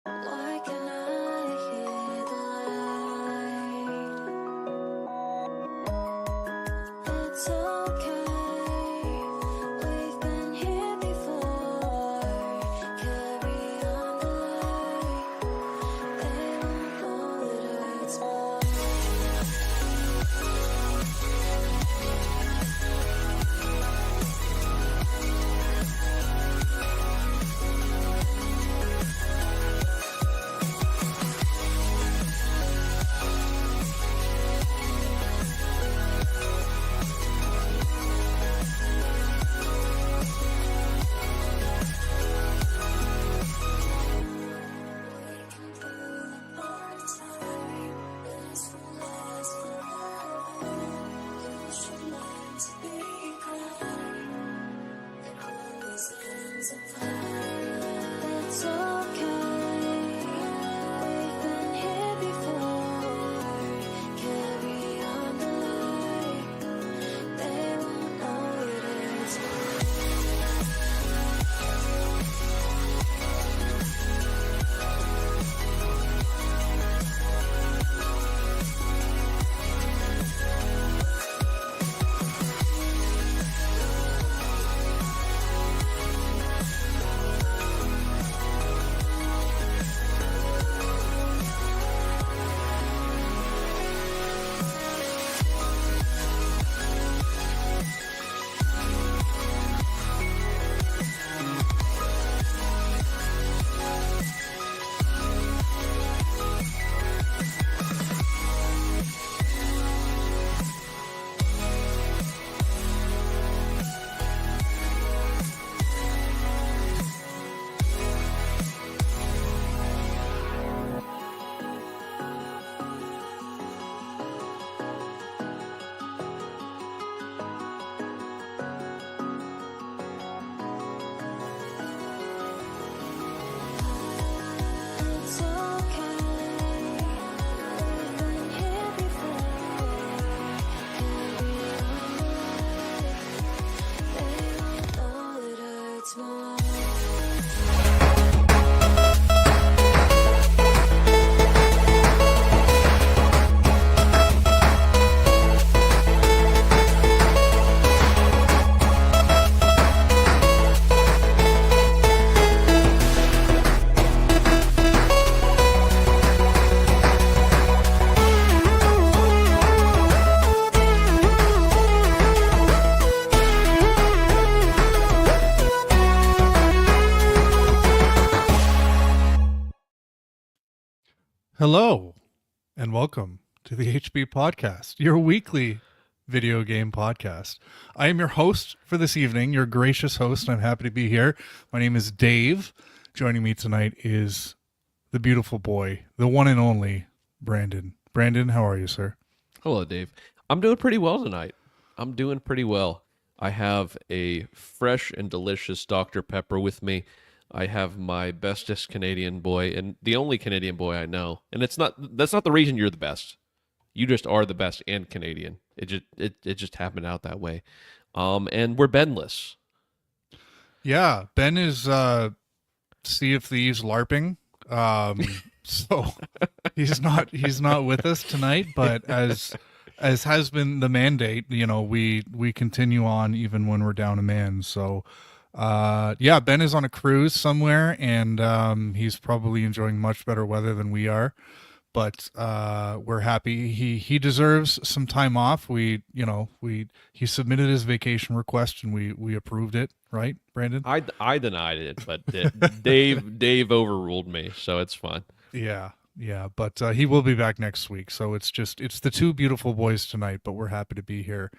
Why can I hear the light? It's okay, we've been here before. Carry on the light, they won't know it hurts more. It's okay, we've been here before. Carry on the light, they won't know it hurts more. It's okay, we've been here before. Carry on the light, they won't know it hurts more. Hello, and welcome to the HB Podcast, your weekly video game podcast. I am your host for this evening, your gracious host. I'm happy to be here. My name is Dave. Joining me tonight is the beautiful boy, the one and only Brandon. Brandon, how are you, sir? Hello, Dave. I'm doing pretty well tonight. I'm doing pretty well. I have a fresh and delicious Dr. Pepper with me. I have my bestest Canadian boy and the only Canadian boy I know. And that's not the reason you're the best. You just are the best and Canadian. It just happened out that way. And we're Benless. Yeah, Ben is Sea of Thieves LARPing. So he's not with us tonight, but as has been the mandate, we continue on even when we're down a man. So yeah, Ben is on a cruise somewhere, and he's probably enjoying much better weather than we are. But we're happy. He deserves some time off. He submitted his vacation request, and we approved it, right, Brandon? I denied it, but Dave overruled me, so it's fine. Yeah, but he will be back next week. So it's the two beautiful boys tonight, but we're happy to be here.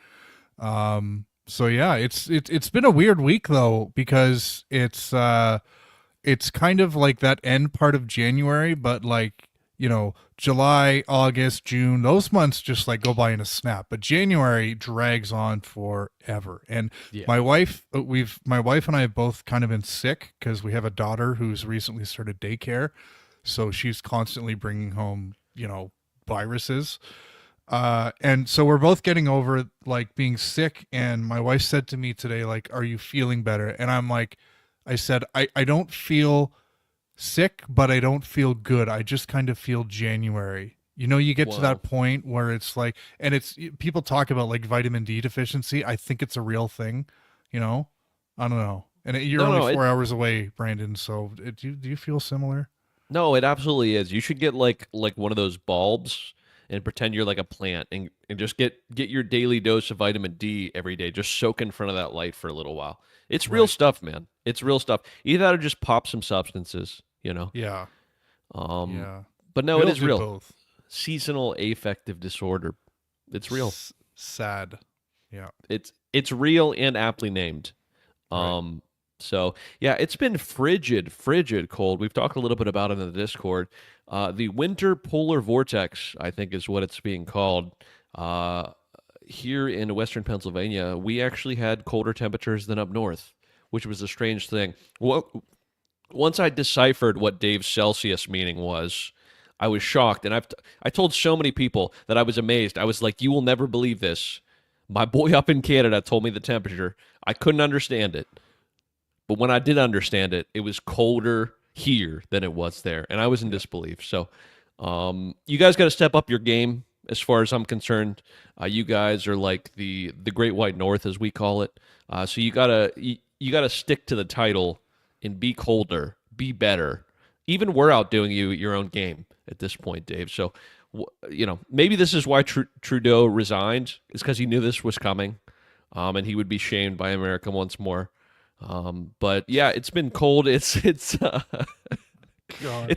So yeah, it's been a weird week though, because it's kind of like that end part of January, but like, July, August, June, those months just like go by in a snap, but January drags on forever. And Yeah. my wife and I have both kind of been sick because we have a daughter who's recently started daycare. So she's constantly bringing home, viruses. And so we're both getting over like being sick. And my wife said to me today, like, are you feeling better? And I'm like, I said, I don't feel sick, but I don't feel good. I just kind of feel January. You know, you get to Whoa. that point where it's like, and it's people talk about like vitamin D deficiency. I think it's a real thing. You know, I don't know. And you're No, only no, 4 hours away, Brandon. So do you feel similar? no, it absolutely is. You should get like one of those bulbs and pretend you're like a plant and just get your daily dose of vitamin D every day. Just soak in front of that light for a little while. It's real Right. stuff, man. It's real stuff. Either that or just pop some substances, you know. Yeah. Um, Yeah. but no, We it all is do real. both. Seasonal affective disorder. It's real. Sad. Yeah. It's real and aptly named. Right. Um, so yeah, it's been frigid cold. We've talked a little bit about it in the Discord. The winter polar vortex, I think, is what it's being called. Uh, Here in Western Pennsylvania, we actually had colder temperatures than up north, which was a strange thing. Well, once I deciphered what Dave's Celsius meaning was, I was shocked, and I told so many people that I was amazed. I was like, "You will never believe this." My boy up in Canada told me the temperature. I couldn't understand it. But when I did understand it, it was colder here than it was there, and I was in disbelief. So, you guys got to step up your game, as far as I'm concerned. You guys are like the Great White North, as we call it. So you gotta stick to the title and be colder, be better. Even we're outdoing you at your own game at this point, Dave. So, maybe this is why Trudeau resigned, is because he knew this was coming, and he would be shamed by America once more. But yeah, it's been cold. God.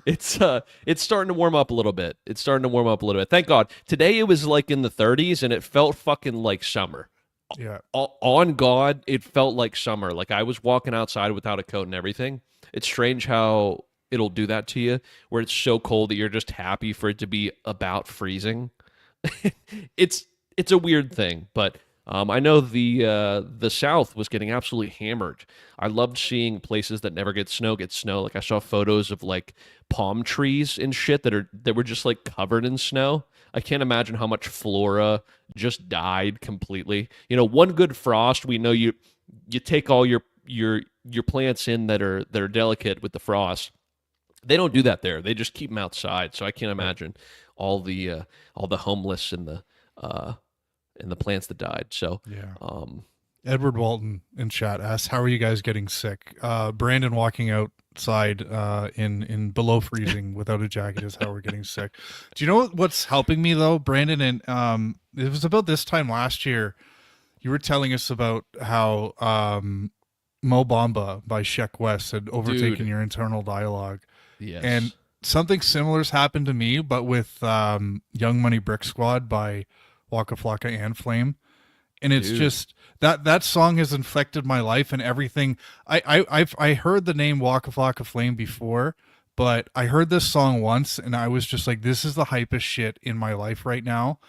It's starting to warm up a little bit. It's starting to warm up a little bit. Thank God. Today it was like in the 30s and it felt fucking like summer. Yeah. On God, it felt like summer. Like I was walking outside without a coat and everything. It's strange how it'll do that to you, where it's so cold that you're just happy for it to be about freezing. it's it's a weird thing, but I know the South was getting absolutely hammered. I loved seeing places that never get snow. Like I saw photos of like palm trees and shit that were just like covered in snow. I can't imagine how much flora just died completely. You know, one good frost, we know you take all your plants in that are delicate with the frost. They don't do that there. They just keep them outside. So I can't imagine all the homeless uh and the plants that died. So Yeah. um Edward Walton in chat asks, "How are you guys getting sick?" Brandon walking outside in below freezing without a jacket is how we're getting sick. Do you know what's helping me though, Brandon? And it was about this time last year. You were telling us about how Mo Bamba by Sheck West had overtaken dude, your internal dialogue, and yes. something similar's happened to me, but with Young Money Brick Squad by Waka Flocka and Flame. And it's Dude. just that song has infected my life and everything. I heard the name Waka Flocka Flame before, but I heard this song once and I was just like, this is the hypest shit in my life right now.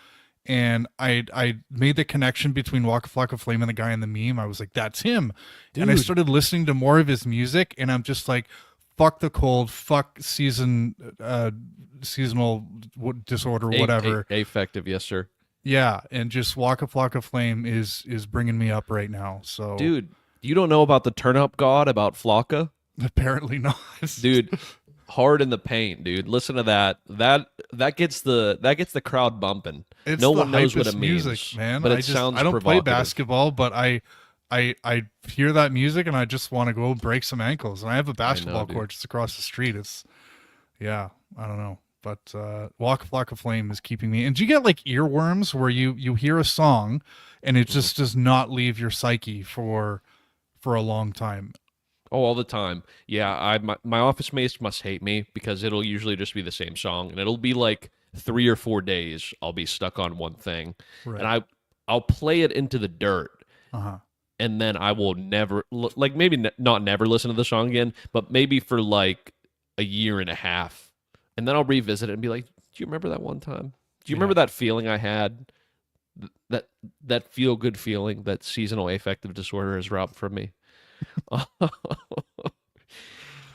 And I made the connection between Waka Flocka Flame and the guy in the meme. I was like, that's him. And I Dude. started listening to more of his music, and I'm just like, fuck the cold, fuck seasonal disorder, whatever. Affective, yes, sir. Yeah, and just Waka Flocka Flame is bringing me up right now. So Dude, you don't know about the turn up god about Flocka? apparently not. Dude, hard in the paint, dude. Listen to that. That gets the crowd bumping. It's No the one knows what hypest it music, means, man. but it sounds I don't play provocative. basketball, but I hear that music and I just want to go break some ankles. And I have a basketball dude. court just across the street. It's yeah, I don't know. But Waka Flocka Flame is keeping me. And do you get like earworms where you hear a song and it just does not leave your psyche for a long time? Oh, all the time. Yeah, my office mates must hate me because it'll usually just be the same song, and it'll be like 3 or 4 days. I'll be stuck on one thing, Right. and I'll play it into the dirt, Uh-huh. and then I will never like maybe not never listen to the song again, but maybe for like a year and a half, and then I'll revisit it and be like, "Do you remember that one time? Do you Yeah. remember that feeling I had? That feel good feeling that seasonal affective disorder has robbed from me."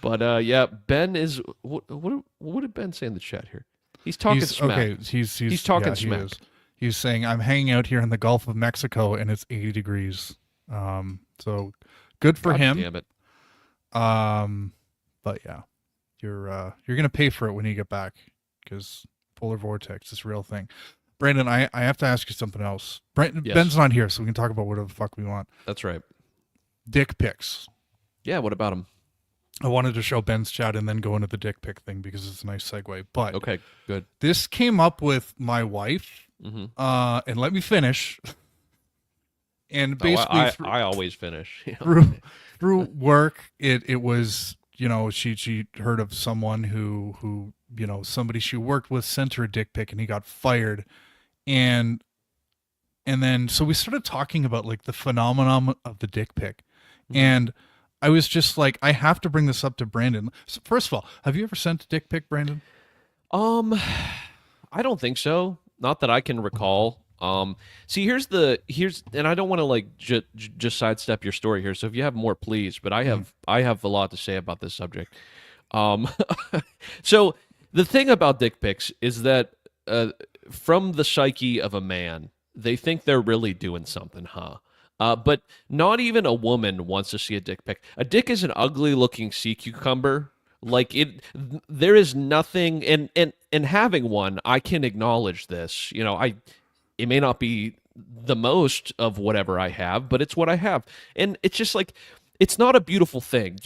But yeah, Ben is what did Ben say in the chat here? He's talking smack. Okay, he's talking yeah, smack. He is. He's saying I'm hanging out here in the Gulf of Mexico and it's 80 degrees. So good for God him. damn it. But yeah. you're gonna pay for it when you get back, because polar vortex is a real thing. Brandon, I have to ask you something else. Yes. Ben's not here, so we can talk about whatever the fuck we want. That's right. Dick pics. Yeah, what about him? I wanted to show Ben's chat and then go into the dick pic thing because it's a nice segue. But Okay, good. this came up with my wife, Mm-hmm. and let me finish. And Oh, basically, I always finish. through work, it was, she heard of someone who somebody she worked with sent her a dick pic and he got fired, and then so we started talking about like the phenomenon of the dick pic, and I was just like, I have to bring this up to Brandon. So first of all, have you ever sent a dick pic, Brandon? I don't think so. Not that I can recall. See, here's and I don't want to like just sidestep your story here. So if you have more, please. But I have a lot to say about this subject. So the thing about dick pics is that from the psyche of a man, they think they're really doing something, huh? But not even a woman wants to see a dick pic. A dick is an ugly looking sea cucumber. Like there is nothing, and having one, I can acknowledge this. It may not be the most of whatever I have, but it's what I have, and it's just like it's not a beautiful thing.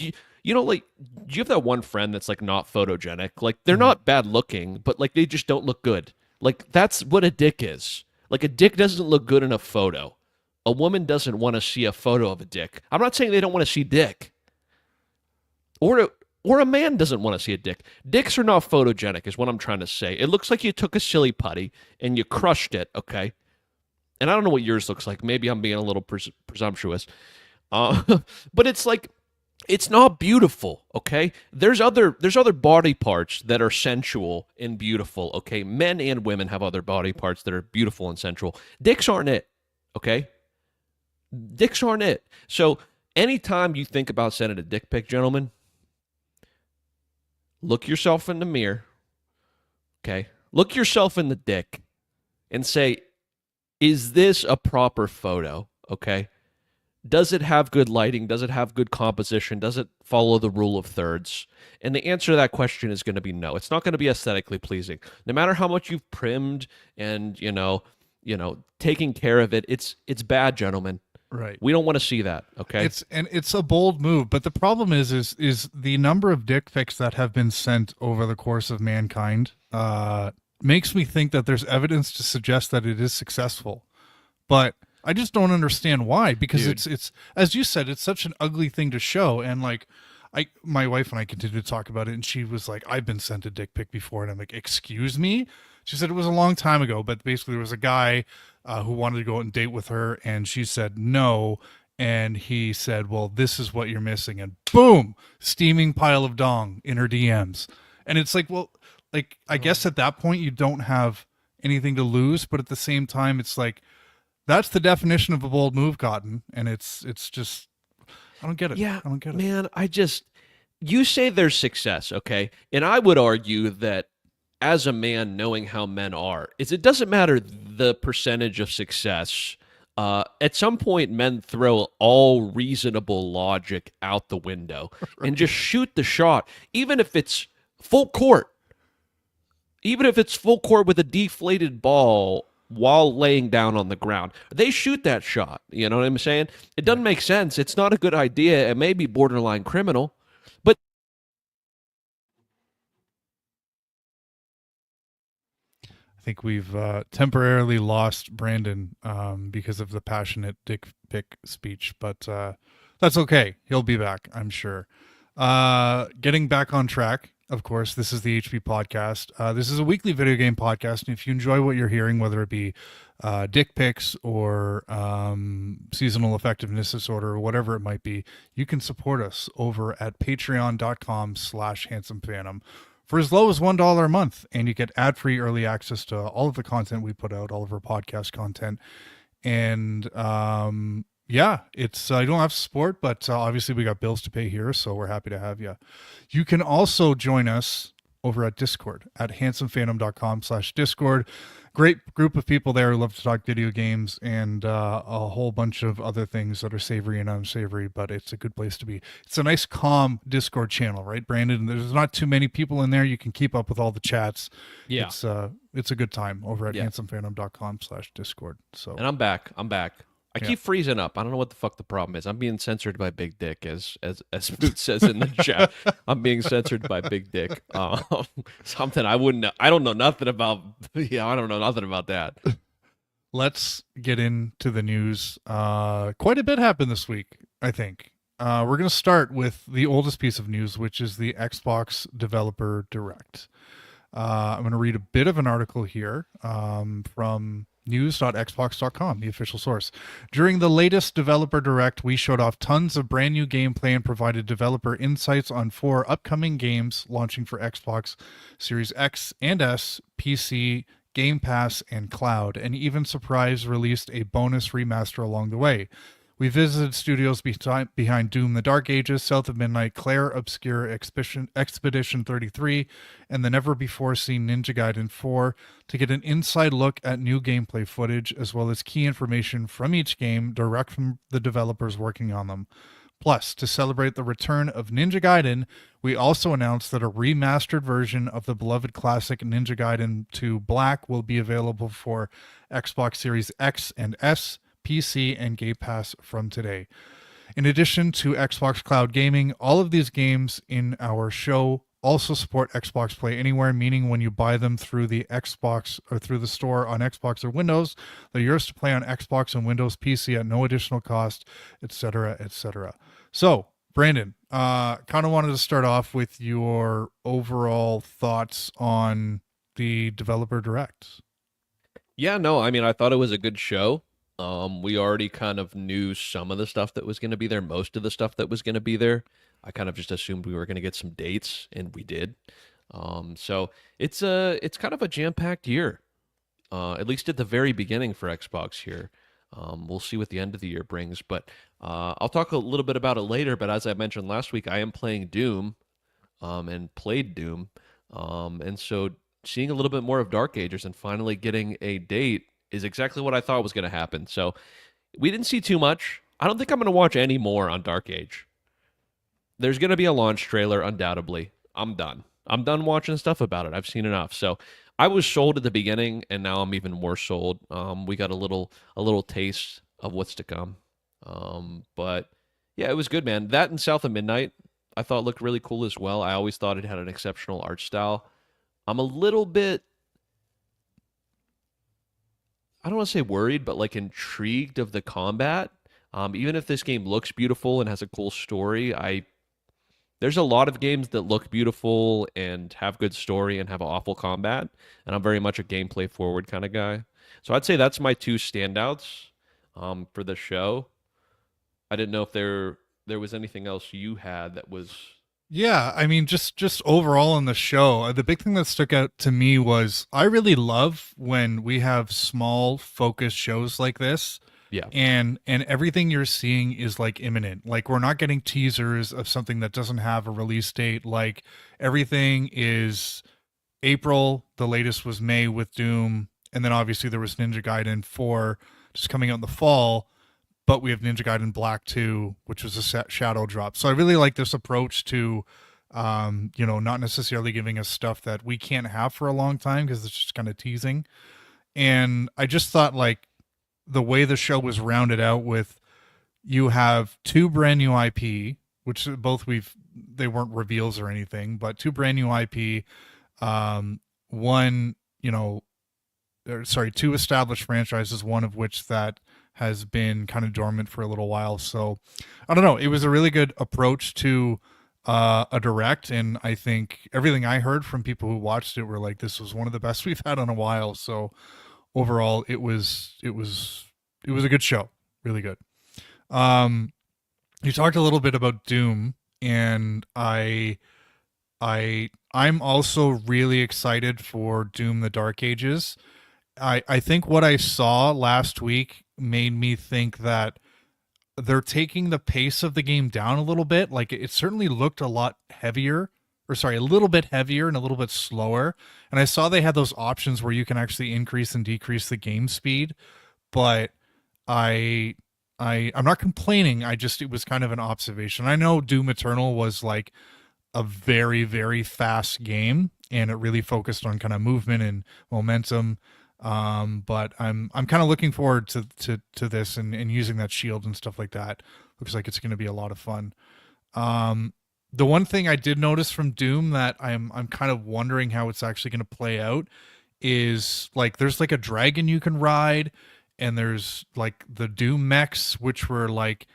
Like, do you have that one friend that's like not photogenic? Like they're not bad looking, but like they just don't look good. Like that's what a dick is. Like a dick doesn't look good in a photo. A woman doesn't want to see a photo of a dick. I'm not saying they don't want to see dick. Or a man doesn't want to see a dick. Dicks are not photogenic, is what I'm trying to say. It looks like you took a silly putty and you crushed it, okay? And I don't know what yours looks like. Maybe I'm being a little presumptuous. But it's like, it's not beautiful, okay? There's other body parts that are sensual and beautiful, okay? Men and women have other body parts that are beautiful and sensual. Dicks aren't it, okay? Dicks aren't it. So anytime you think about sending a dick pic, gentlemen, look yourself in the mirror, okay? Look yourself in the dick and say, is this a proper photo, okay? Does it have good lighting? Does it have good composition? Does it follow the rule of thirds? And the answer to that question is going to be no. It's not going to be aesthetically pleasing. No matter how much you've primmed and, taking care of it, it's bad, gentlemen. Right. We don't want to see that, okay? It's a bold move, but the problem is the number of dick pics that have been sent over the course of mankind makes me think that there's evidence to suggest that it is successful. But I just don't understand why, because it's as you said, it's such an ugly thing to show. And like my wife and I continued to talk about it, and she was like, I've been sent a dick pic before, and I'm like, excuse me? She said it was a long time ago, but basically there was a guy who wanted to go out and date with her, and she said no, and he said, well, this is what you're missing, and boom, steaming pile of dong in her DMs. And it's like, well, like, I guess at that point you don't have anything to lose, but at the same time, it's like, that's the definition of a bold move, Cotton, and it's just, I don't get it. Yeah, I don't get it. man, you say there's success, okay? And I would argue that as a man, knowing how men are, it doesn't matter the percentage of success. At some point, men throw all reasonable logic out the window and just shoot the shot, even if it's full court. Even if it's full court with a deflated ball while laying down on the ground. They shoot that shot. You know what I'm saying? It doesn't make sense. It's not a good idea. It may be borderline criminal. But I think we've temporarily lost Brandon because of the passionate dick pic speech, but that's okay. He'll be back, I'm sure. Getting back on track, of course, this is the HP podcast. This is a weekly video game podcast, and if you enjoy what you're hearing, whether it be dick pics or seasonal effectiveness disorder or whatever it might be, you can support us over at patreon.com/handsomephantom for as low as $1 a month, and you get ad-free early access to all of the content we put out, all of our podcast content. And yeah, it's you don't have support, but obviously we got bills to pay here, so we're happy to have you. You can also join us over at Discord at handsomephantom.com/Discord. great group of people there who love to talk video games and a whole bunch of other things that are savory and unsavory, but it's a good place to be. It's a nice, calm Discord channel, right, Brandon? There's not too many people in there. You can keep up with all the chats. Yeah. It's a good time over at Yeah. handsomefandom.com/Discord. So, And I'm back. I Yeah. keep freezing up. I don't know what the fuck the problem is. I'm being censored by Big Dick, as Moot says in the chat. I'm being censored by Big Dick. Something I wouldn't. I don't know nothing about. Yeah, I don't know nothing about that. let's get into the news. Quite a bit happened this week, I think. We're going to start with the oldest piece of news, which is the Xbox Developer Direct. I'm going to read a bit of an article here from news.xbox.com, the official source. During the latest Developer Direct, we showed off tons of brand new gameplay and provided developer insights on 4 upcoming games launching for Xbox Series X and S, PC, Game Pass, and Cloud, and even surprise released a bonus remaster along the way. We visited studios behind Doom: The Dark Ages, South of Midnight, Claire Obscure Expedition 33, and the never-before-seen Ninja Gaiden 4 to get an inside look at new gameplay footage, as well as key information from each game direct from the developers working on them. Plus, to celebrate the return of Ninja Gaiden, we also announced that a remastered version of the beloved classic Ninja Gaiden 2 Black will be available for Xbox Series X and S, PC, and Game Pass from today. In addition to Xbox Cloud Gaming, all of these games in our show also support Xbox Play Anywhere, meaning when you buy them through the Xbox or through the store on Xbox or Windows, they're yours to play on Xbox and Windows PC at no additional cost, etc., etc. So, Brandon, kind of wanted to start off with your overall thoughts on the Developer Direct. Yeah, no, I mean, I thought it was a good show. We already kind of knew some of the stuff that was going to be there, most of the stuff that was going to be there. I kind of just assumed we were going to get some dates, and we did. So it's kind of a jam-packed year, at least at the very beginning for Xbox here. We'll see what the end of the year brings, but I'll talk a little bit about it later. But as I mentioned last week, I am playing Doom, and played Doom, and so seeing a little bit more of Dark Ages and finally getting a date is exactly what I thought was going to happen. So we didn't see too much. I don't think I'm going to watch any more on Dark Age. There's going to be a launch trailer, undoubtedly. I'm done. I'm done watching stuff about it. I've seen enough. So I was sold at the beginning, and now I'm even more sold. We got a little taste of what's to come. But yeah, it was good, man. That and South of Midnight, I thought looked really cool as well. I always thought it had an exceptional art style. I'm a little bit, I don't want to say worried, but like intrigued of the combat. Even if this game looks beautiful and has a cool story, there's a lot of games that look beautiful and have good story and have awful combat, and I'm very much a gameplay forward kind of guy. So I'd say that's my 2 standouts for the show. I didn't know if there was anything else you had that was. Yeah, I mean, just overall in the show, the big thing that stuck out to me was I really love when we have small focused shows like this. Yeah. And everything you're seeing is like imminent. Like we're not getting teasers of something that doesn't have a release date. Like everything is April, the latest was May with Doom, and then obviously there was Ninja Gaiden 4 just coming out in the fall. But we have Ninja Gaiden Black 2, which was a shadow drop. So I really like this approach to, not necessarily giving us stuff that we can't have for a long time because it's just kind of teasing. And I just thought like the way the show was rounded out with, you have 2 brand new IP, which both they weren't reveals or anything, but 2 brand new IP, 2 established franchises, one of which that has been kind of dormant for a little while. So I don't know. It was a really good approach to a direct. And I think everything I heard from people who watched it were like, this was one of the best we've had in a while. So overall it was a good show. Really good. You talked a little bit about Doom, and I'm also really excited for Doom: The Dark Ages. I think what I saw last week made me think that they're taking the pace of the game down a little bit. Like it certainly looked a lot heavier or sorry, a little bit heavier and a little bit slower. And I saw they had those options where you can actually increase and decrease the game speed, but I I'm not complaining. It was kind of an observation. I know Doom Eternal was like a very, very fast game, and it really focused on kind of movement and momentum. But I'm kind of looking forward to this and using that shield and stuff like that. Looks like it's going to be a lot of fun. The one thing I did notice from Doom that I'm kind of wondering how it's actually going to play out is like there's like a dragon you can ride, and there's like the Doom mechs, which were like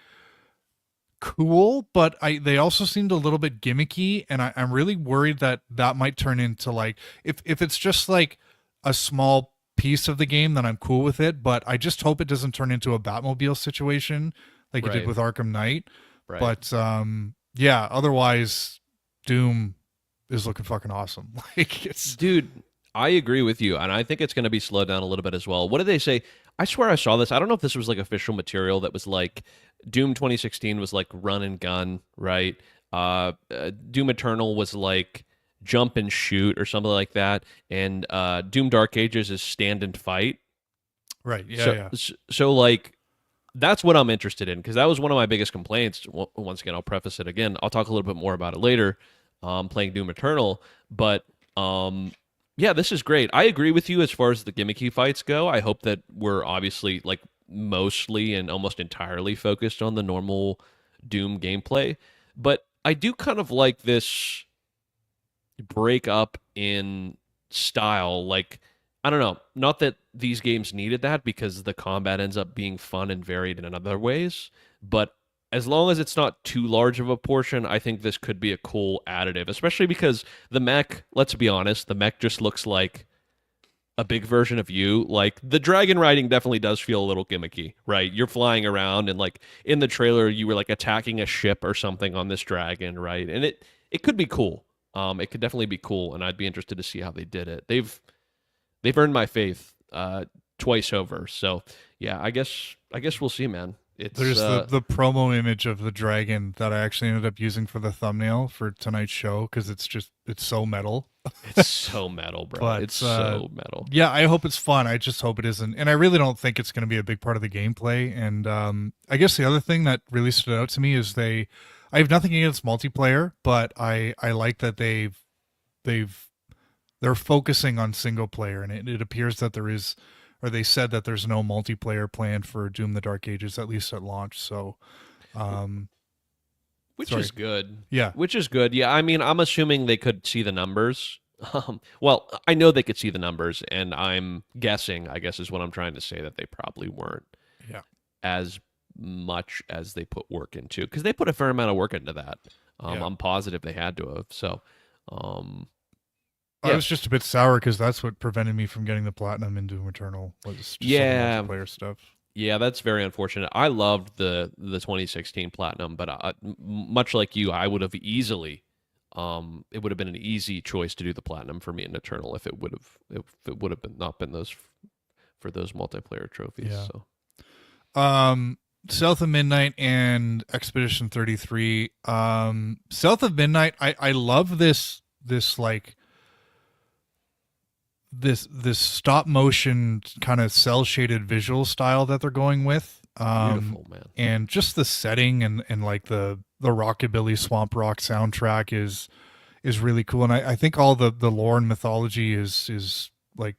cool, but they also seemed a little bit gimmicky, and I'm really worried that that might turn into like if it's just like a small piece of the game, then I'm cool with it. But I just hope it doesn't turn into a Batmobile situation like it did Right. with Arkham Knight. Right. But yeah, otherwise Doom is looking fucking awesome. Like it's Dude, I agree with you, and I think it's going to be slowed down a little bit as well. What did they say? I swear I saw this. I don't know if this was like official material that was like Doom 2016 was like run and gun, right? Doom Eternal was like jump and shoot or something like that, and Doom Dark Ages is stand and fight. right. Yeah, So, yeah. so like that's what I'm interested in because that was one of my biggest complaints. Once again, I'll preface it again. I'll talk a little bit more about it later. Playing Doom Eternal, but yeah, this is great. I agree with you as far as the gimmicky fights go. I hope that we're obviously like mostly and almost entirely focused on the normal Doom gameplay, but I do kind of like this break up in style. Like, I don't know, not that these games needed that because the combat ends up being fun and varied in other ways, but as long as it's not too large of a portion, I think this could be a cool additive, especially because the mech, let's be honest, the mech just looks like a big version of you. Like the dragon riding definitely does feel a little gimmicky, right? You're flying around and like in the trailer you were like attacking a ship or something on this dragon, right? And it could be cool. It could definitely be cool, and I'd be interested to see how they did it. They've earned my faith twice over. So yeah, I guess we'll see, man. It's There's the promo image of the dragon that I actually ended up using for the thumbnail for tonight's show because it's so metal. it's so metal, bro. But It's so metal. yeah, I hope it's fun. I just hope it isn't, and I really don't think it's going to be a big part of the gameplay. And I guess the other thing that really stood out to me is I have nothing against multiplayer, but I like that they're focusing on single player, and it appears that there is, or they said that there's no multiplayer planned for Doom: The Dark Ages, at least at launch. So, Which sorry. is good. Yeah, Which is good. Yeah, I mean, I'm assuming they could see the numbers. Well, I know they could see the numbers, and I'm guessing, I guess is what I'm trying to say, that they probably weren't yeah. as much as they put work into, because they put a fair amount of work into that. Yeah. I'm positive they had to have. So, I Yeah. was just a bit sour because that's what prevented me from getting the platinum in Doom Eternal was just Yeah. all the multiplayer stuff. yeah, that's very unfortunate. I loved the 2016 platinum, but much like you, I would have easily. It would have been an easy choice to do the platinum for me in Eternal if it would have been not been those for those multiplayer trophies. Yeah. So South of Midnight and Expedition 33. South of Midnight, I love this like this stop motion kind of cell shaded visual style that they're going with. beautiful, man. And just the setting and like the rockabilly swamp rock soundtrack is really cool. And I think all the lore and mythology is like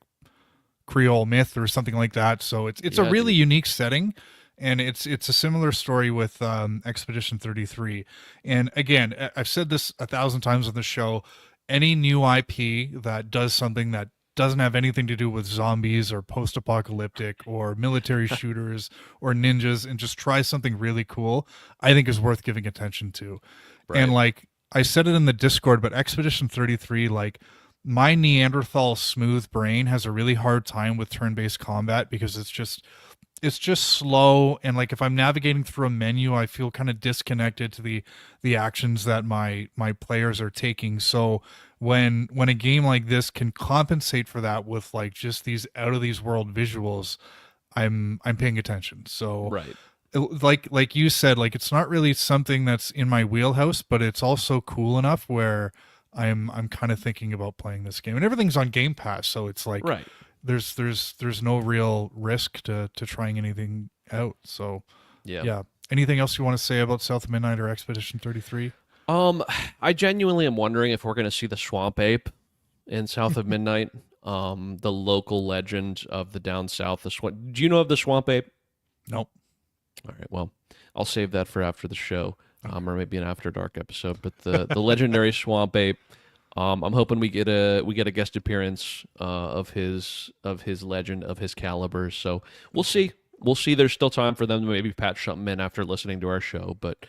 Creole myth or something like that. So it's a Yeah, really dude. unique setting. And it's a similar story with Expedition 33. And again, I've said this 1,000 times on the show. Any new IP that does something that doesn't have anything to do with zombies or post-apocalyptic or military shooters or ninjas and just tries something really cool, I think is worth giving attention to. Right. And like I said it in the Discord, but Expedition 33, like my Neanderthal smooth brain has a really hard time with turn-based combat because it's just slow, and like if I'm navigating through a menu, I feel kind of disconnected to the actions that my players are taking. So when a game like this can compensate for that with like just these out of these world visuals, I'm paying attention. So Right. like you said, like it's not really something that's in my wheelhouse, but it's also cool enough where I'm kind of thinking about playing this game, and everything's on Game Pass, so it's like Right. there's no real risk to trying anything out. So Yeah. yeah. Anything else you want to say about South of Midnight or Expedition 33? I genuinely am wondering if we're going to see the Swamp Ape in South of Midnight, the local legend of the down south. Do you know of the Swamp Ape? Nope. All right, well, I'll save that for after the show, or maybe an After Dark episode. But the legendary Swamp Ape, I'm hoping we get a guest appearance of his legend, of his caliber. So we'll see. We'll see. There's still time for them to maybe patch something in after listening to our show, but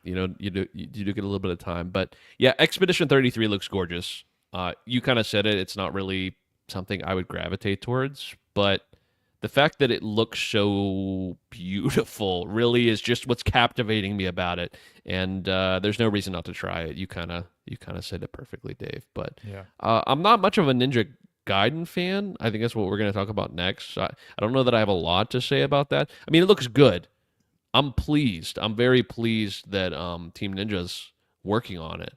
you do get a little bit of time. But yeah, Expedition 33 looks gorgeous. You kind of said it. It's not really something I would gravitate towards, but the fact that it looks so beautiful really is just what's captivating me about it. And there's no reason not to try it. You kind of said it perfectly, Dave. But Yeah. I'm not much of a Ninja Gaiden fan. I think that's what we're going to talk about next. I don't know that I have a lot to say about that. I mean, it looks good. I'm pleased. I'm very pleased that Team Ninja's working on it.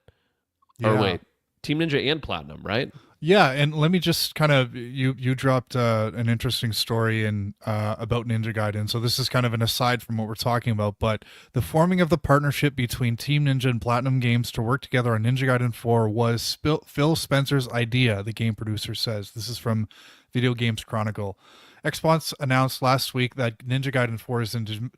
Or Yeah. wait, Team Ninja and Platinum, right? Yeah, and let me just kind of you dropped an interesting story in about Ninja Gaiden. So this is kind of an aside from what we're talking about, but the forming of the partnership between Team Ninja and Platinum Games to work together on Ninja Gaiden 4 was Phil Spencer's idea, the game producer says. This is from Video Games Chronicle. Xbox announced last week that Ninja Gaiden 4 is in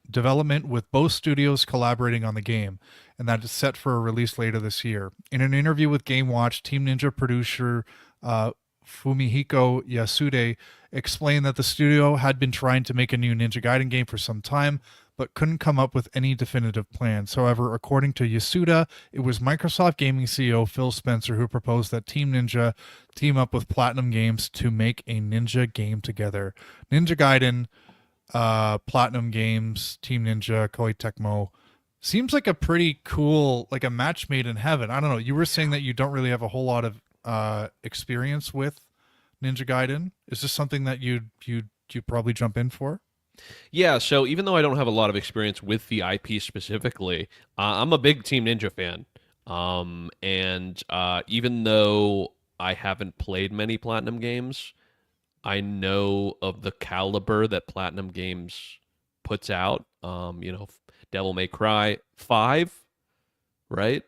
development, with both studios collaborating on the game, and that is set for a release later this year. In an interview with Game Watch, Team Ninja producer Fumihiko Yasude explained that the studio had been trying to make a new Ninja Gaiden game for some time, but couldn't come up with any definitive plans. However, according to Yasuda, it was Microsoft Gaming CEO Phil Spencer who proposed that Team Ninja team up with Platinum Games to make a Ninja game together. Ninja Gaiden, Platinum Games, Team Ninja, Koei Tecmo. Seems like a pretty cool, like a match made in heaven. I don't know. You were saying that you don't really have a whole lot of experience with Ninja Gaiden. Is this something that you'd probably jump in for? Yeah, so even though I don't have a lot of experience with the IP specifically, I'm a big Team Ninja fan. And even though I haven't played many Platinum games, I know of the caliber that Platinum Games puts out. Devil May Cry 5, right?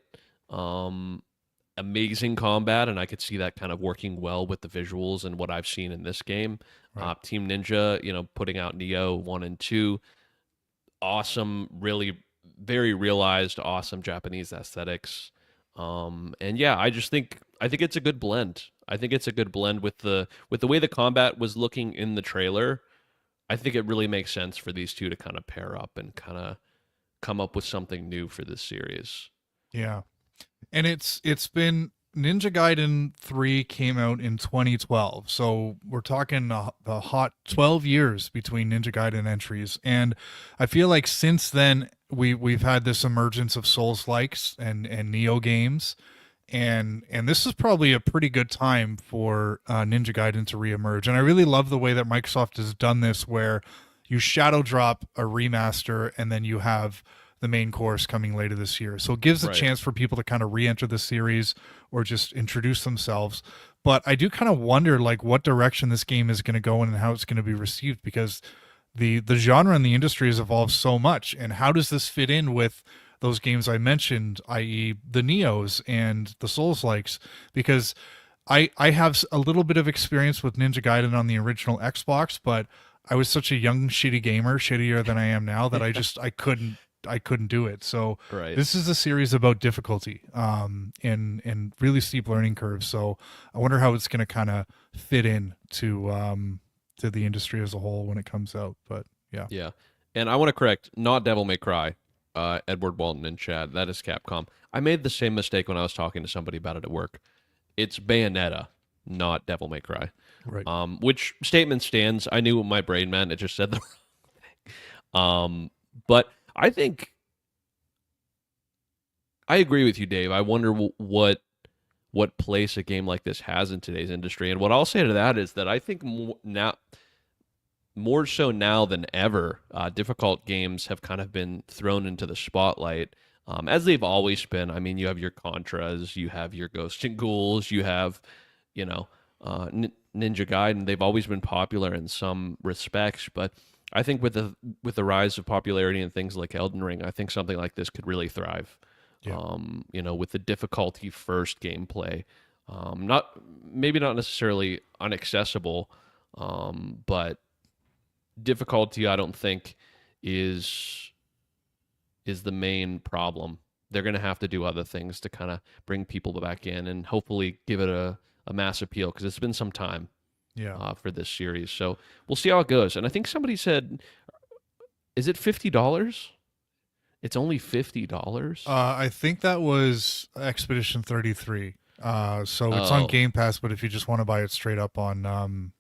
Amazing combat, and I could see that kind of working well with the visuals and what I've seen in this game. Right. Team Ninja, putting out Neo 1 and 2, awesome, really very realized, awesome Japanese aesthetics. And yeah, I think it's a good blend. I think it's a good blend with the way the combat was looking in the trailer. I think it really makes sense for these two to kind of pair up and kind of come up with something new for this series. Yeah. And it's been Ninja Gaiden 3 came out in 2012. So we're talking the hot 12 years between Ninja Gaiden entries. And I feel like since then we've had this emergence of Souls-likes and Neo games. And this is probably a pretty good time for Ninja Gaiden to reemerge. And I really love the way that Microsoft has done this, where you shadow drop a remaster and then you have the main course coming later this year. So it gives a chance for people to kind of re-enter the series or just introduce themselves. But I do kind of wonder like what direction this game is going to go in and how it's going to be received, because the genre in the industry has evolved so much. And how does this fit in with those games I mentioned, i.e. the Neos and the Souls-likes? Because I have a little bit of experience with Ninja Gaiden on the original Xbox, but I was such a young, shitty gamer, shittier than I am now, that I couldn't do it. So This is a series about difficulty and really steep learning curves. So I wonder how it's going to kind of fit in to the industry as a whole when it comes out. But yeah. And I want to correct, not Devil May Cry. Edward Walton in chat, that is Capcom. I made the same mistake when I was talking to somebody about it at work. It's Bayonetta, not Devil May Cry. Right. Which statement stands. I knew what my brain meant. It just said the wrong thing. But I think I agree with you, Dave. I wonder what place a game like this has in today's industry. And what I'll say to that is that I think more so now than ever, difficult games have kind of been thrown into the spotlight. as they've always been. I mean, you have your Contras, you have your Ghosts and Ghouls, you have, you know, Ninja Gaiden. They've always been popular in some respects, but I think with the rise of popularity and things like Elden Ring, I think something like this could really thrive. Yeah. With the difficulty first gameplay, not maybe not necessarily unaccessible, but difficulty I don't think is the main problem. They're going to have to do other things to kind of bring people back in and hopefully give it a mass appeal, because it's been some time for this series. So we'll see how it goes. And I think somebody said, is it $50? It's only $50. I think that was Expedition 33. So it's on Game Pass, but if you just want to buy it straight up on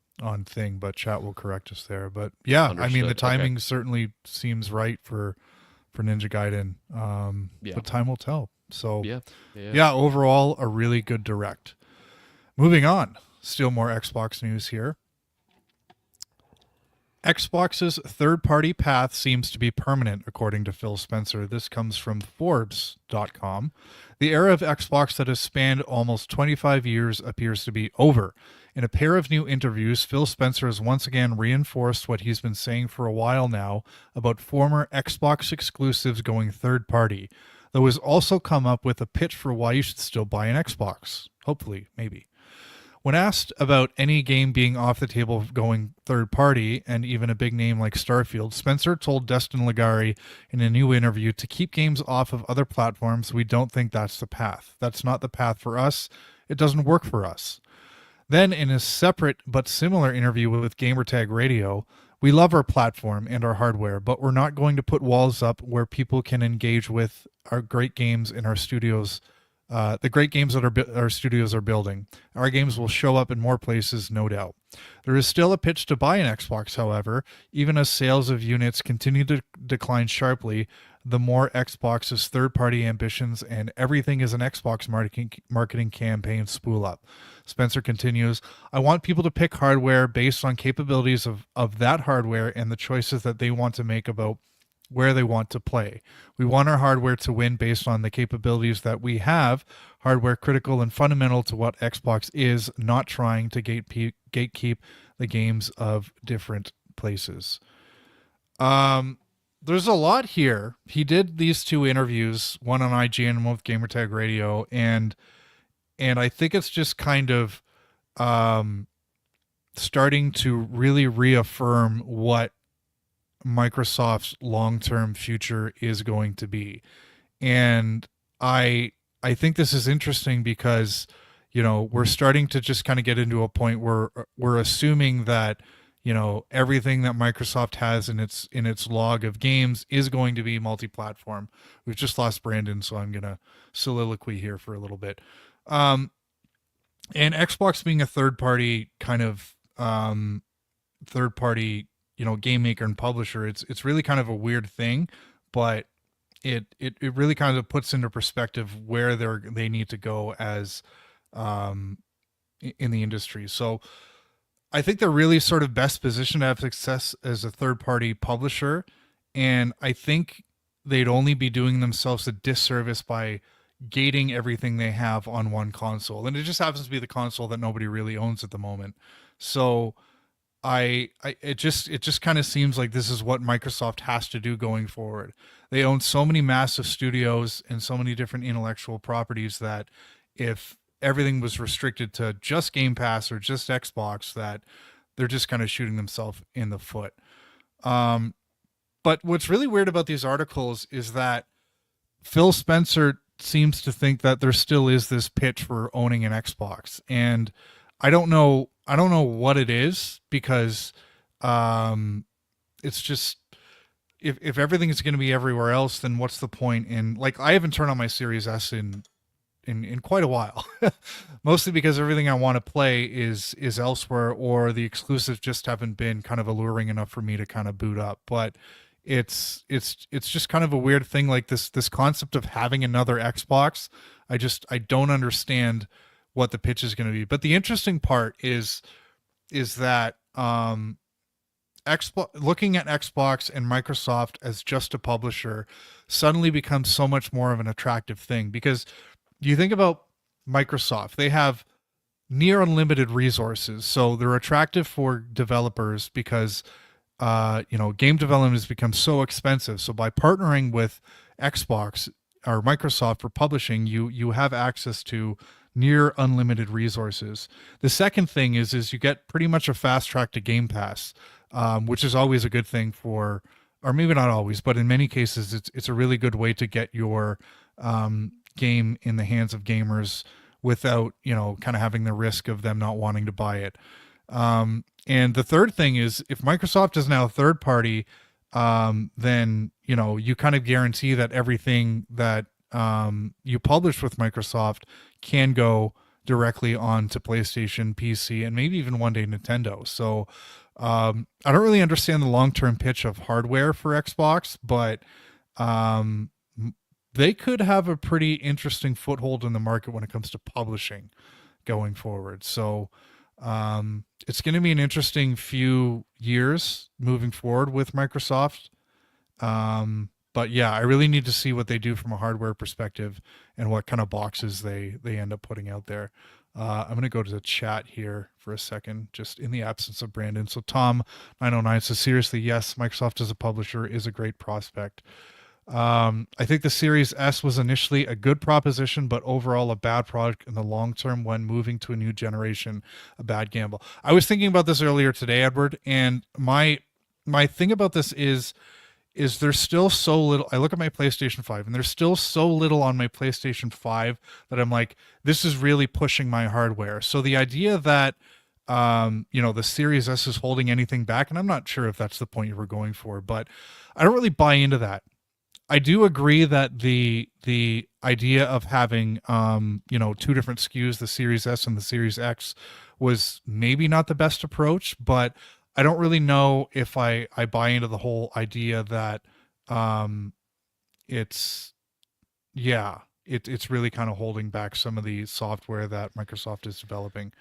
thing, but chat will correct us there. But yeah, Understood. I mean the timing Okay. certainly seems right for Ninja Gaiden. Yeah. But time will tell. So Yeah. overall a really good direct. Moving on, still more Xbox news here. Xbox's third-party path seems to be permanent, according to Phil Spencer. This comes from Forbes.com. The era of Xbox that has spanned almost 25 years appears to be over. In a pair of new interviews, Phil Spencer has once again reinforced what he's been saying for a while now about former Xbox exclusives going third-party, though has also come up with a pitch for why you should still buy an Xbox. Hopefully, maybe. When asked about any game being off the table going third party, and even a big name like Starfield, Spencer told Destin Legari in a new interview to keep games off of other platforms. We don't think that's the path. That's not the path for us. It doesn't work for us. Then, in a separate but similar interview with Gamertag Radio, we love our platform and our hardware, but we're not going to put walls up where people can engage with our great games in our studios. The great games that our studios are building. Our games will show up in more places, no doubt. There is still a pitch to buy an Xbox, however, even as sales of units continue to decline sharply. The more Xbox's third-party ambitions and everything is an Xbox marketing campaign spool up. Spencer continues, I want people to pick hardware based on capabilities of that hardware and the choices that they want to make about where they want to play. We want our hardware to win based on the capabilities that we have, hardware critical and fundamental to what Xbox is, not trying to gatekeep the games of different places. There's a lot here. He did these two interviews, one on IGN and one with Gamertag Radio, and I think it's just kind of starting to really reaffirm what Microsoft's long-term future is going to be. And I think this is interesting because, we're starting to just kind of get into a point where we're assuming that, everything that Microsoft has in its log of games is going to be multi-platform. We've just lost Brandon, so I'm going to soliloquy here for a little bit. And Xbox being a third-party kind of game maker and publisher, it's really kind of a weird thing, but it really kind of puts into perspective where they need to go as in the industry. So I think they're really sort of best positioned to have success as a third-party publisher, and I think they'd only be doing themselves a disservice by gating everything they have on one console, and it just happens to be the console that nobody really owns at the moment. So it just kind of seems like this is what Microsoft has to do going forward. They own so many massive studios and so many different intellectual properties that if everything was restricted to just Game Pass or just Xbox, that they're just kind of shooting themselves in the foot. But what's really weird about these articles is that Phil Spencer seems to think that there still is this pitch for owning an Xbox, and I don't know what it is, because it's just, if everything is going to be everywhere else, then what's the point in, like, I haven't turned on my Series S in quite a while, mostly because everything I want to play is elsewhere, or the exclusives just haven't been kind of alluring enough for me to kind of boot up. But it's just kind of a weird thing, like this concept of having another Xbox. I don't understand what the pitch is going to be. But the interesting part is that looking at Xbox and Microsoft as just a publisher suddenly becomes so much more of an attractive thing, because you think about Microsoft, they have near unlimited resources, so they're attractive for developers because game development has become so expensive. So by partnering with Xbox or Microsoft for publishing, you have access to near unlimited resources. The second thing is you get pretty much a fast track to Game Pass, which is always a good thing for, or maybe not always, but in many cases, it's a really good way to get your game in the hands of gamers without kind of having the risk of them not wanting to buy it. And the third thing is, if Microsoft is now a third party, then you kind of guarantee that everything that you publish with Microsoft can go directly onto PlayStation, PC, and maybe even one day Nintendo. So I don't really understand the long-term pitch of hardware for Xbox, but they could have a pretty interesting foothold in the market when it comes to publishing going forward. So it's going to be an interesting few years moving forward with Microsoft. But yeah, I really need to see what they do from a hardware perspective and what kind of boxes they end up putting out there. I'm going to go to the chat here for a second, just in the absence of Brandon. So Tom 909 says, seriously, yes, Microsoft as a publisher is a great prospect. I think the Series S was initially a good proposition, but overall a bad product in the long term when moving to a new generation, a bad gamble. I was thinking about this earlier today, Edward, and my thing about this is there's still so little. I look at my PlayStation 5 and there's still so little on my PlayStation 5 that I'm like, this is really pushing my hardware. So the idea that the Series S is holding anything back, and I'm not sure if that's the point you were going for, but I don't really buy into that. I do agree that the idea of having two different SKUs, the Series S and the Series X, was maybe not the best approach, but I don't really know if I buy into the whole idea that it's really kind of holding back some of the software that Microsoft is developing.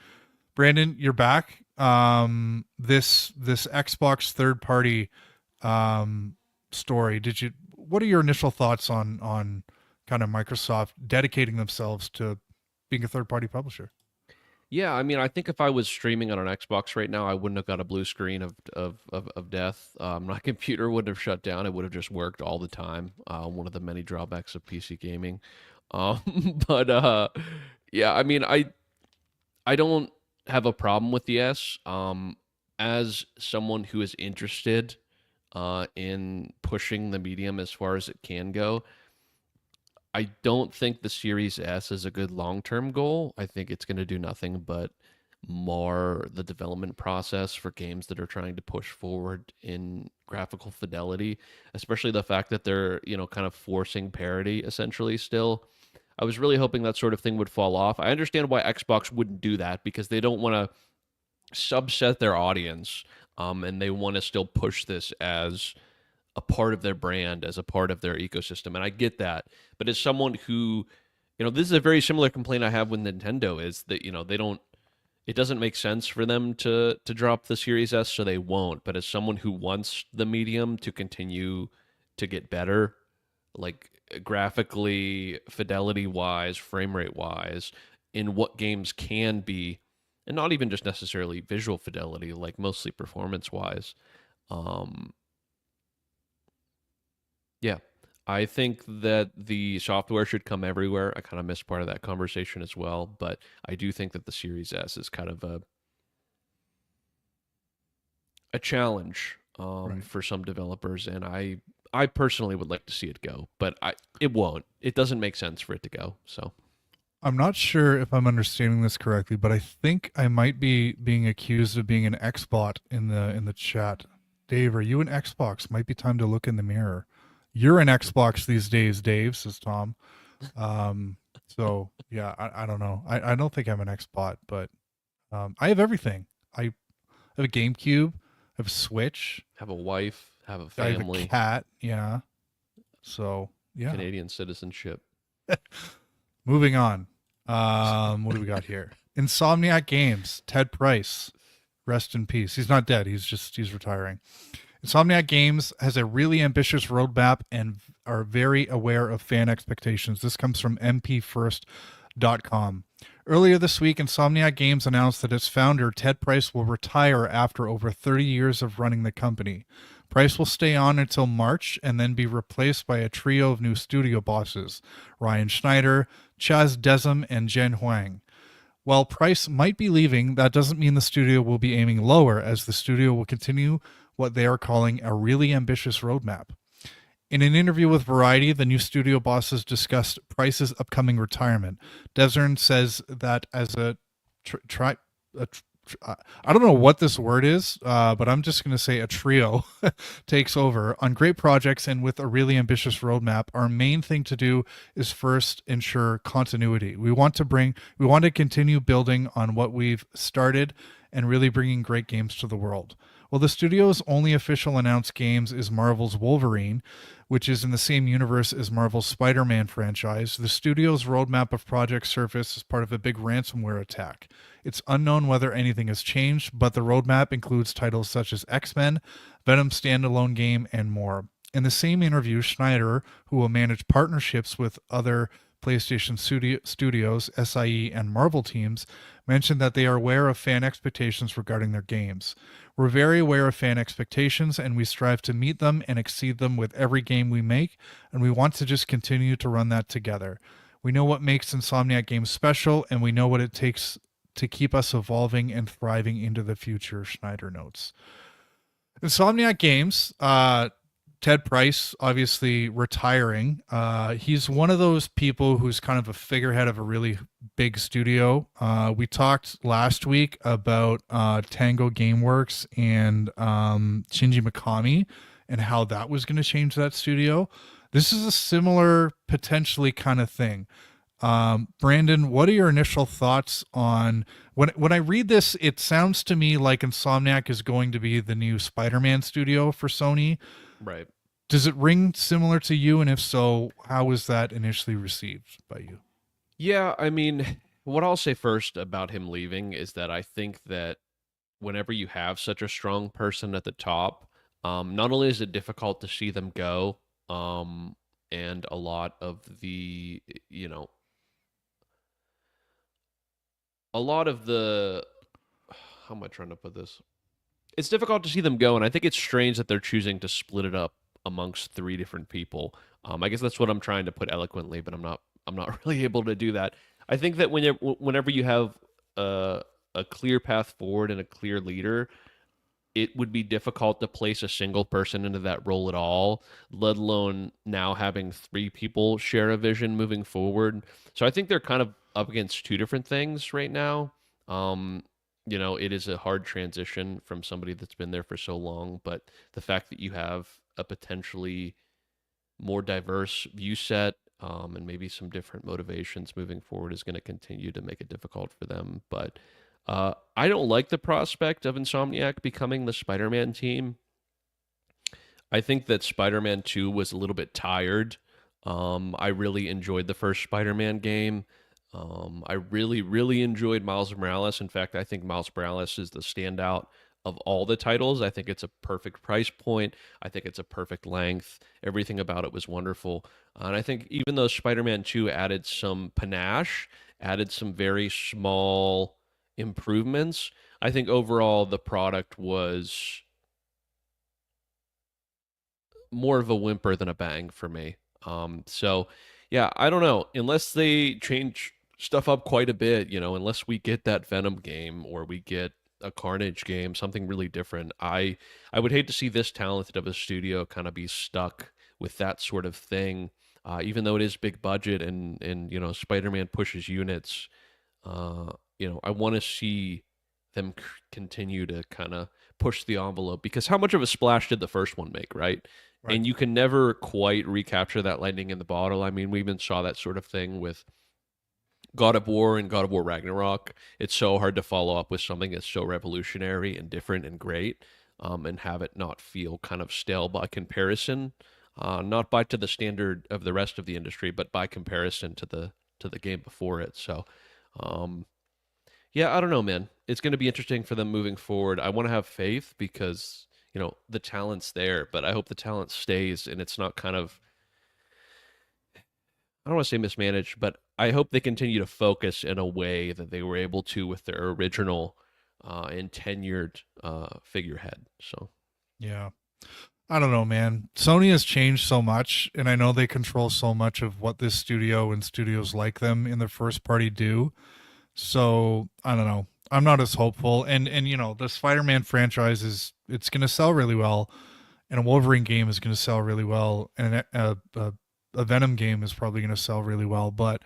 Brandon, you're back. This Xbox third party story, what are your initial thoughts on kind of Microsoft dedicating themselves to being a third party publisher? Yeah, I mean, I think if I was streaming on an Xbox right now, I wouldn't have got a blue screen of death. My computer wouldn't have shut down. It would have just worked all the time. One of the many drawbacks of PC gaming. But yeah, I mean, I don't have a problem with the S. As someone who is interested in pushing the medium as far as it can go, I don't think the Series S is a good long-term goal. I think it's going to do nothing but mar the development process for games that are trying to push forward in graphical fidelity, especially the fact that they're, kind of forcing parity essentially still. I was really hoping that sort of thing would fall off. I understand why Xbox wouldn't do that, because they don't want to subset their audience, and they want to still push this as a part of their brand, as a part of their ecosystem. And I get that. But as someone who, this is a very similar complaint I have with Nintendo, is that, it doesn't make sense for them to drop the Series S, so they won't. But as someone who wants the medium to continue to get better, like graphically, fidelity wise, frame rate wise, in what games can be, and not even just necessarily visual fidelity, like mostly performance wise, yeah, I think that the software should come everywhere. I kind of missed part of that conversation as well, but I do think that the Series S is kind of a challenge Right. for some developers, and I personally would like to see it go, but it won't. It doesn't make sense for it to go. So I'm not sure if I'm understanding this correctly, but I think I might be being accused of being an Xbot in the chat. Dave, are you an Xbox? Might be time to look in the mirror. You're an Xbox these days, Dave, says Tom. So yeah, I don't know. I don't think I'm an Xbot, but I have everything. I have a GameCube, I have a Switch, have a wife, have a I have family, a cat. Yeah. So yeah. Canadian citizenship. Moving on. What do we got here? Insomniac Games, Ted Price. Rest in peace. He's not dead. He's retiring. Insomniac Games has a really ambitious roadmap and are very aware of fan expectations. This comes from mpfirst.com. Earlier this week, Insomniac Games announced that its founder, Ted Price, will retire after over 30 years of running the company. Price will stay on until March and then be replaced by a trio of new studio bosses, Ryan Schneider, Chaz Desem, and Jen Huang. While Price might be leaving, that doesn't mean the studio will be aiming lower, as the studio will continue what they are calling a really ambitious roadmap. In an interview with Variety, the new studio bosses discussed Price's upcoming retirement. Desern says that as I don't know what this word is, but I'm just going to say a trio takes over on great projects and with a really ambitious roadmap. Our main thing to do is first ensure continuity. We want to continue building on what we've started and really bringing great games to the world. Well, the studio's only official announced games is Marvel's Wolverine, which is in the same universe as Marvel's Spider-Man franchise. The studio's roadmap of projects surfaced as part of a big ransomware attack. It's unknown whether anything has changed, but the roadmap includes titles such as X-Men, Venom standalone game, and more. In the same interview, Schneider, who will manage partnerships with other PlayStation Studios, SIE, and Marvel teams, mentioned that they are aware of fan expectations regarding their games. We're very aware of fan expectations, and we strive to meet them and exceed them with every game we make, and we want to just continue to run that together. We know what makes Insomniac Games special, and we know what it takes to keep us evolving and thriving into the future, Schneider notes. Insomniac Games, Ted Price, obviously retiring. He's one of those people who's kind of a figurehead of a really big studio. We talked last week about Tango Gameworks and Shinji Mikami and how that was going to change that studio. This is a similar, potentially kind of thing. Brandon, what are your initial thoughts on when I read this? It sounds to me like Insomniac is going to be the new Spider-Man studio for Sony. Right. Does it ring similar to you? And if so, how was that initially received by you? Yeah, I mean, what I'll say first about him leaving is that I think that whenever you have such a strong person at the top, not only is it difficult to see them go, and a lot of the, how am I trying to put this? It's difficult to see them go, and I think it's strange that they're choosing to split it up amongst three different people. I guess that's what I'm trying to put eloquently, but I'm not really able to do that. I think that whenever you have a clear path forward and a clear leader, it would be difficult to place a single person into that role at all, let alone now having three people share a vision moving forward. So I think they're kind of up against two different things right now. It is a hard transition from somebody that's been there for so long, but the fact that you have a potentially more diverse view set, and maybe some different motivations moving forward is going to continue to make it difficult for them. But I don't like the prospect of Insomniac becoming the Spider-Man team. I think that Spider-Man 2 was a little bit tired. I really enjoyed the first Spider-Man game. I really, really enjoyed Miles Morales. In fact, I think Miles Morales is the standout of all the titles. I think it's a perfect price point. I think it's a perfect length. Everything about it was wonderful. And I think even though Spider-Man 2 added some panache, added some very small improvements, I think overall the product was more of a whimper than a bang for me. So yeah, I don't know. Unless they change stuff up quite a bit, unless we get that Venom game or we get a Carnage game, something really different. I would hate to see this talented of a studio kind of be stuck with that sort of thing. Even though it is big budget and Spider-Man pushes units, I want to see them continue to kind of push the envelope, because how much of a splash did the first one make, right? Right. And you can never quite recapture that lightning in the bottle. I mean, we even saw that sort of thing with God of War and God of War Ragnarok. It's so hard to follow up with something that's so revolutionary and different and great, and have it not feel kind of stale by comparison, not by to the standard of the rest of the industry, but by comparison to the game before it. So, yeah, I don't know, man. it's going to be interesting for them moving forward. I want to have faith because, the talent's there, but I hope the talent stays and it's not kind of, I don't want to say mismanaged, but I hope they continue to focus in a way that they were able to with their original and tenured figurehead. So, Yeah. I don't know, man. Sony has changed so much, and I know they control so much of what this studio and studios like them in the first party do. So I don't know. I'm not as hopeful. And the Spider-Man franchise it's going to sell really well, and a Wolverine game is going to sell really well, and a Venom game is probably going to sell really well. But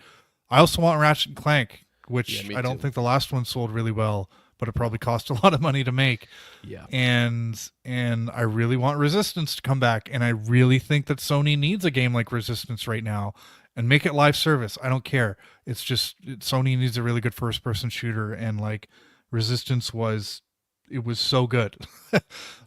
I also want Ratchet and Clank, which Yeah, me I don't too. think the last one sold really well, but it probably cost a lot of money to make. Yeah. And I really want Resistance to come back, and I really think that Sony needs a game like Resistance right now, and make it live service. I don't care. It's just Sony needs a really good first person shooter, and like Resistance was so good.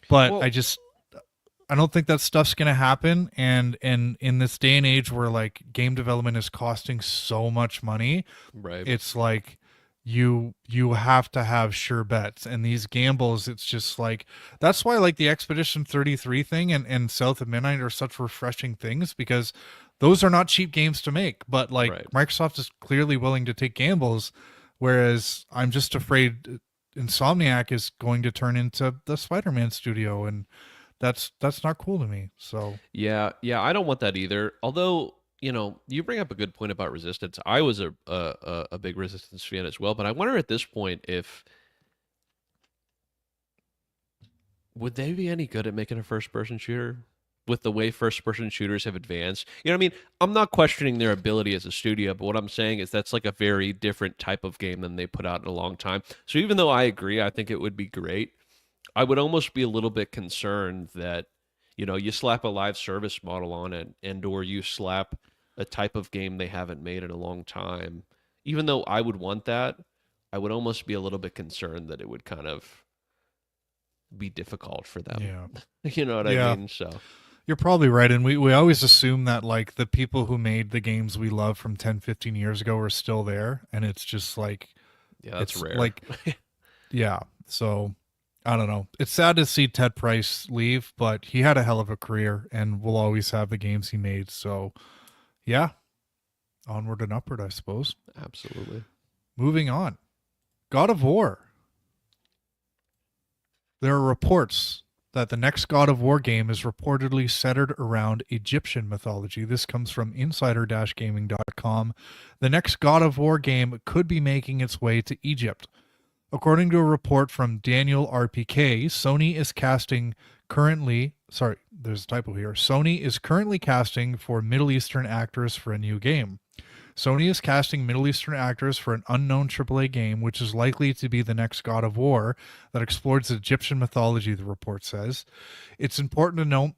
But Well, I don't think that stuff's gonna happen. And in this day and age where like game development is costing so much money, right. it's like you have to have sure bets, and these gambles, it's just like that's why like the Expedition 33 thing and South of Midnight are such refreshing things, because those are not cheap games to make, but like Right. Microsoft is clearly willing to take gambles, whereas I'm just afraid Insomniac is going to turn into the Spider-Man studio, and that's not cool to me. So Yeah, yeah, I don't want that either. Although, you bring up a good point about Resistance. I was a big Resistance fan as well, but I wonder at this point if would they be any good at making a first person shooter with the way first person shooters have advanced? You know what I mean? I'm not questioning their ability as a studio, but what I'm saying is that's like a very different type of game than they put out in a long time. So even though I agree, I think it would be great. I would almost be a little bit concerned that, you slap a live service model on it or you slap a type of game they haven't made in a long time. Even though I would want that, I would almost be a little bit concerned that it would kind of be difficult for them. yeah. You know what Yeah. I mean? So, You're probably right. And we always assume that like the people who made the games we love from 10, 15 years ago are still there. And it's just like, yeah, that's it's rare. like, yeah. So I don't know. It's sad to see Ted Price leave, but he had a hell of a career and we'll always have the games he made. So yeah, onward and upward, I suppose. Absolutely. Moving on. God of War. There are reports that the next God of War game is reportedly centered around Egyptian mythology. This comes from insider-gaming.com. The next God of War game could be making its way to Egypt. According to a report from Daniel RPK, Sony is currently casting for Middle Eastern actors for a new game. Sony is casting Middle Eastern actors for an unknown AAA game, which is likely to be the next God of War that explores Egyptian mythology, the report says. It's important to note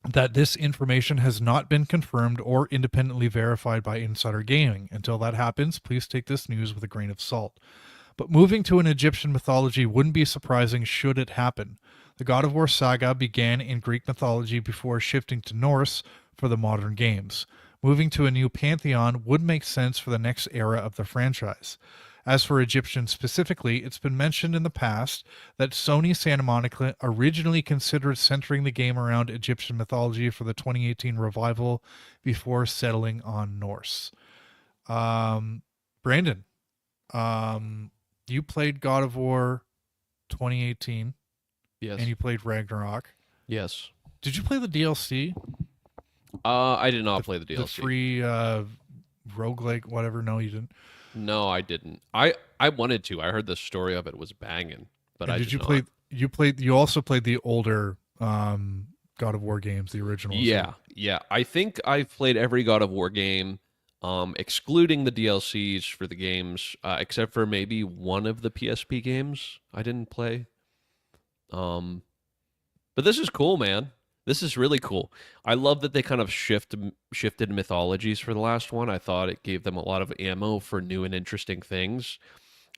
that this information has not been confirmed or independently verified by Insider Gaming. Until that happens, please take this news with a grain of salt. But moving to an Egyptian mythology wouldn't be surprising should it happen. The God of War saga began in Greek mythology before shifting to Norse for the modern games. Moving to a new pantheon would make sense for the next era of the franchise. As for Egyptian specifically, it's been mentioned in the past that Sony Santa Monica originally considered centering the game around Egyptian mythology for the 2018 revival before settling on Norse. Brandon, you played God of War 2018 Yes. and you played Ragnarok. Yes. Did you play the DLC? I did not play the DLC. The free roguelike, whatever. No, you didn't. No, I didn't. I wanted to. I heard the story of it was banging, but And I did you not. you also played the older God of War games, the originals? Yeah, yeah. I think I've played every God of War game, excluding the DLCs for the games, except for maybe one of the PSP games I didn't play. But this is cool, man. This is really cool. I love that they kind of shifted mythologies for the last one. I thought it gave them a lot of ammo for new and interesting things.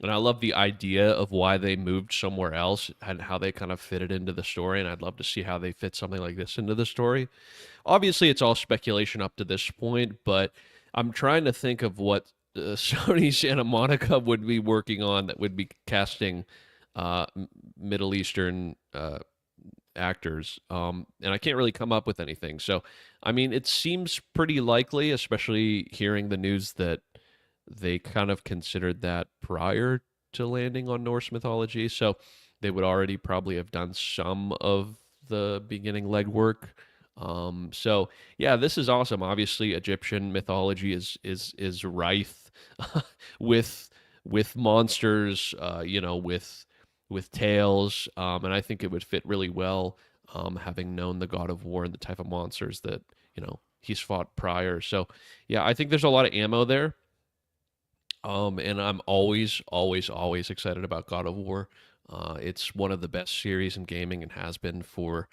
And I love the idea of why they moved somewhere else and how they kind of fit it into the story. And I'd love to see how they fit something like this into the story. Obviously, it's all speculation up to this point, but I'm trying to think of what Sony Santa Monica would be working on that would be casting Middle Eastern actors. And I can't really come up with anything. So, I mean, it seems pretty likely, especially hearing the news that they kind of considered that prior to landing on Norse mythology. So they would already probably have done some of the beginning legwork. So yeah, this is awesome. Obviously, Egyptian mythology is rife with monsters, with tales, and I think it would fit really well, having known the God of War and the type of monsters that he's fought prior. So yeah, I think there's a lot of ammo there. And I'm always, always, always excited about God of War. It's one of the best series in gaming and has been for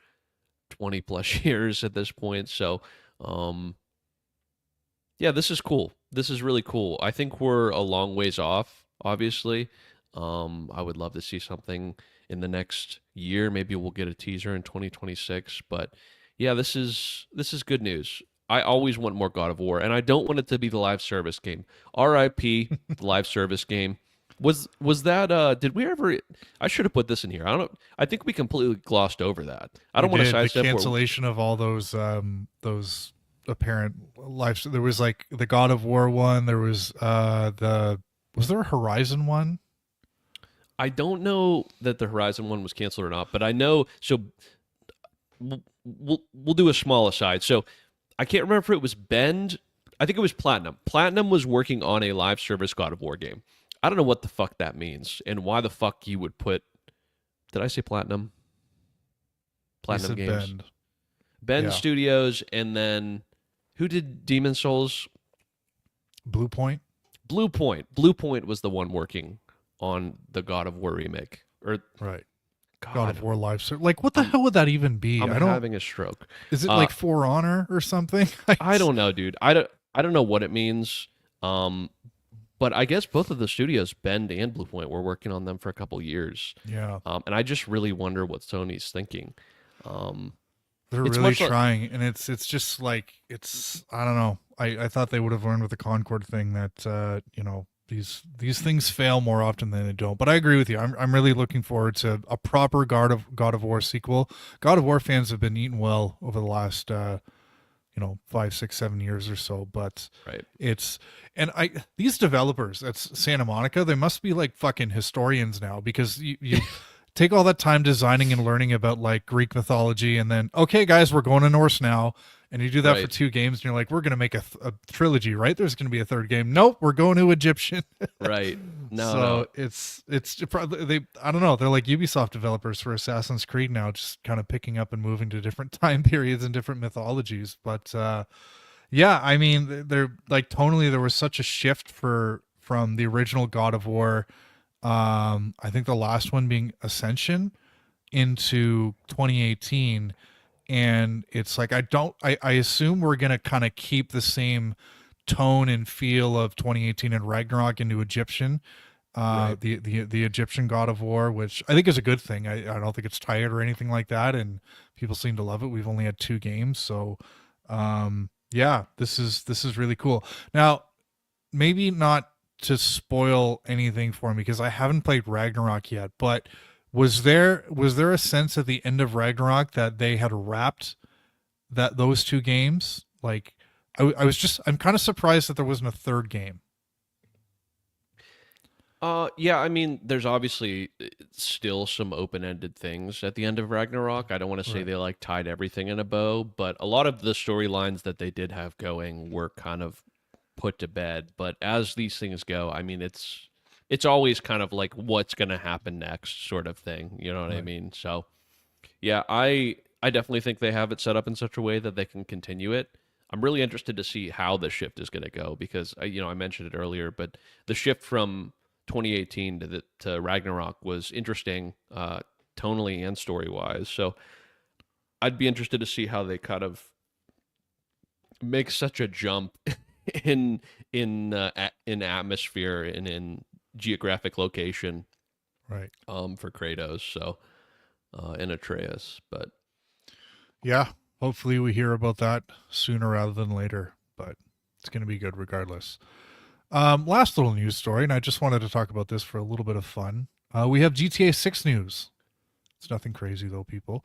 20 plus years at this point. So, yeah, this is cool. This is really cool. I think we're a long ways off, obviously. I would love to see something in the next year. Maybe we'll get a teaser in 2026. But yeah, this is good news. I always want more God of War, and I don't want it to be the live service game. R.I.P. the live service game. Was that? Did we ever? I should have put this in here. I don't. I think we completely glossed over that. I don't want to the sidestep. cancellation of all those apparent lives. There was like the God of War one. There was was there a Horizon one? I don't know that the Horizon one was canceled or not, but I know. So we'll do a small aside. So I can't remember if it was Bend. I think it was Platinum. Platinum was working on a live service God of War game. I don't know what the fuck that means and why the fuck you would put. Did I say Platinum? Platinum Games. Bend. Bend Studios, and then who did Demon Souls? Blue Point. Blue Point. Blue Point was the one working on the God of War remake. Or right. God of War live service. Like, what the hell would that even be? I'm having a stroke. Is it like For Honor or something? I don't know, dude. I don't know what it means. But I guess both of the studios, Bend and Blue Point, were working on them for a couple years. Yeah. And I just really wonder what Sony's thinking. They're really trying, and it's just like I don't know. I thought they would have learned with the Concord thing that these things fail more often than they don't. But I agree with you. I'm really looking forward to a proper God of War sequel. God of War fans have been eating well over the last 5, 6, 7 years or so. But right. These developers at Santa Monica, they must be like fucking historians now, because you take all that time designing and learning about like Greek mythology, and then, okay, guys, we're going to Norse now. And you do that for 2 games, and you're like, we're going to make a trilogy, right? There's going to be a 3rd game. Nope, we're going to Egyptian. Right. No. It's probably, I don't know. They're like Ubisoft developers for Assassin's Creed now, just kind of picking up and moving to different time periods and different mythologies. But yeah, I mean, they're like, tonally, there was such a shift from the original God of War. I think the last one being Ascension into 2018. And it's like, I assume we're going to kind of keep the same tone and feel of 2018 and Ragnarok into Egyptian, right. the Egyptian God of War, which I think is a good thing. I don't think it's tired or anything like that. And people seem to love it. We've only had 2 games. So, yeah, this is really cool. Now, maybe not to spoil anything for me, because I haven't played Ragnarok yet, but was there a sense at the end of Ragnarok that they had wrapped those 2 games? Like, I'm kind of surprised that there wasn't a 3rd game. Yeah, I mean, there's obviously still some open-ended things at the end of Ragnarok. I don't want to say they like tied everything in a bow, but a lot of the storylines that they did have going were kind of put to bed. But as these things go, I mean, it's always kind of like what's going to happen next sort of thing. You know what I mean? So, yeah, I definitely think they have it set up in such a way that they can continue it. I'm really interested to see how the shift is going to go, because, I mentioned it earlier, but the shift from 2018 to Ragnarok was interesting, tonally and story-wise. So I'd be interested to see how they kind of make such a jump in atmosphere and in geographic location, right? For Kratos, so and Atreus, but yeah, hopefully we hear about that sooner rather than later. But it's going to be good regardless. Last little news story, and I just wanted to talk about this for a little bit of fun. We have GTA 6 news. It's nothing crazy though, people.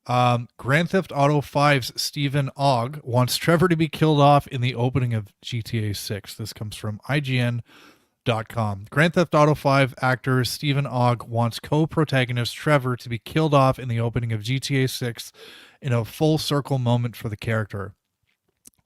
Grand Theft Auto 5's Stephen Ogg wants Trevor to be killed off in the opening of GTA 6. This comes from IGN.com. Grand Theft Auto 5 actor Stephen Ogg wants co-protagonist Trevor to be killed off in the opening of GTA 6 in a full circle moment for the character.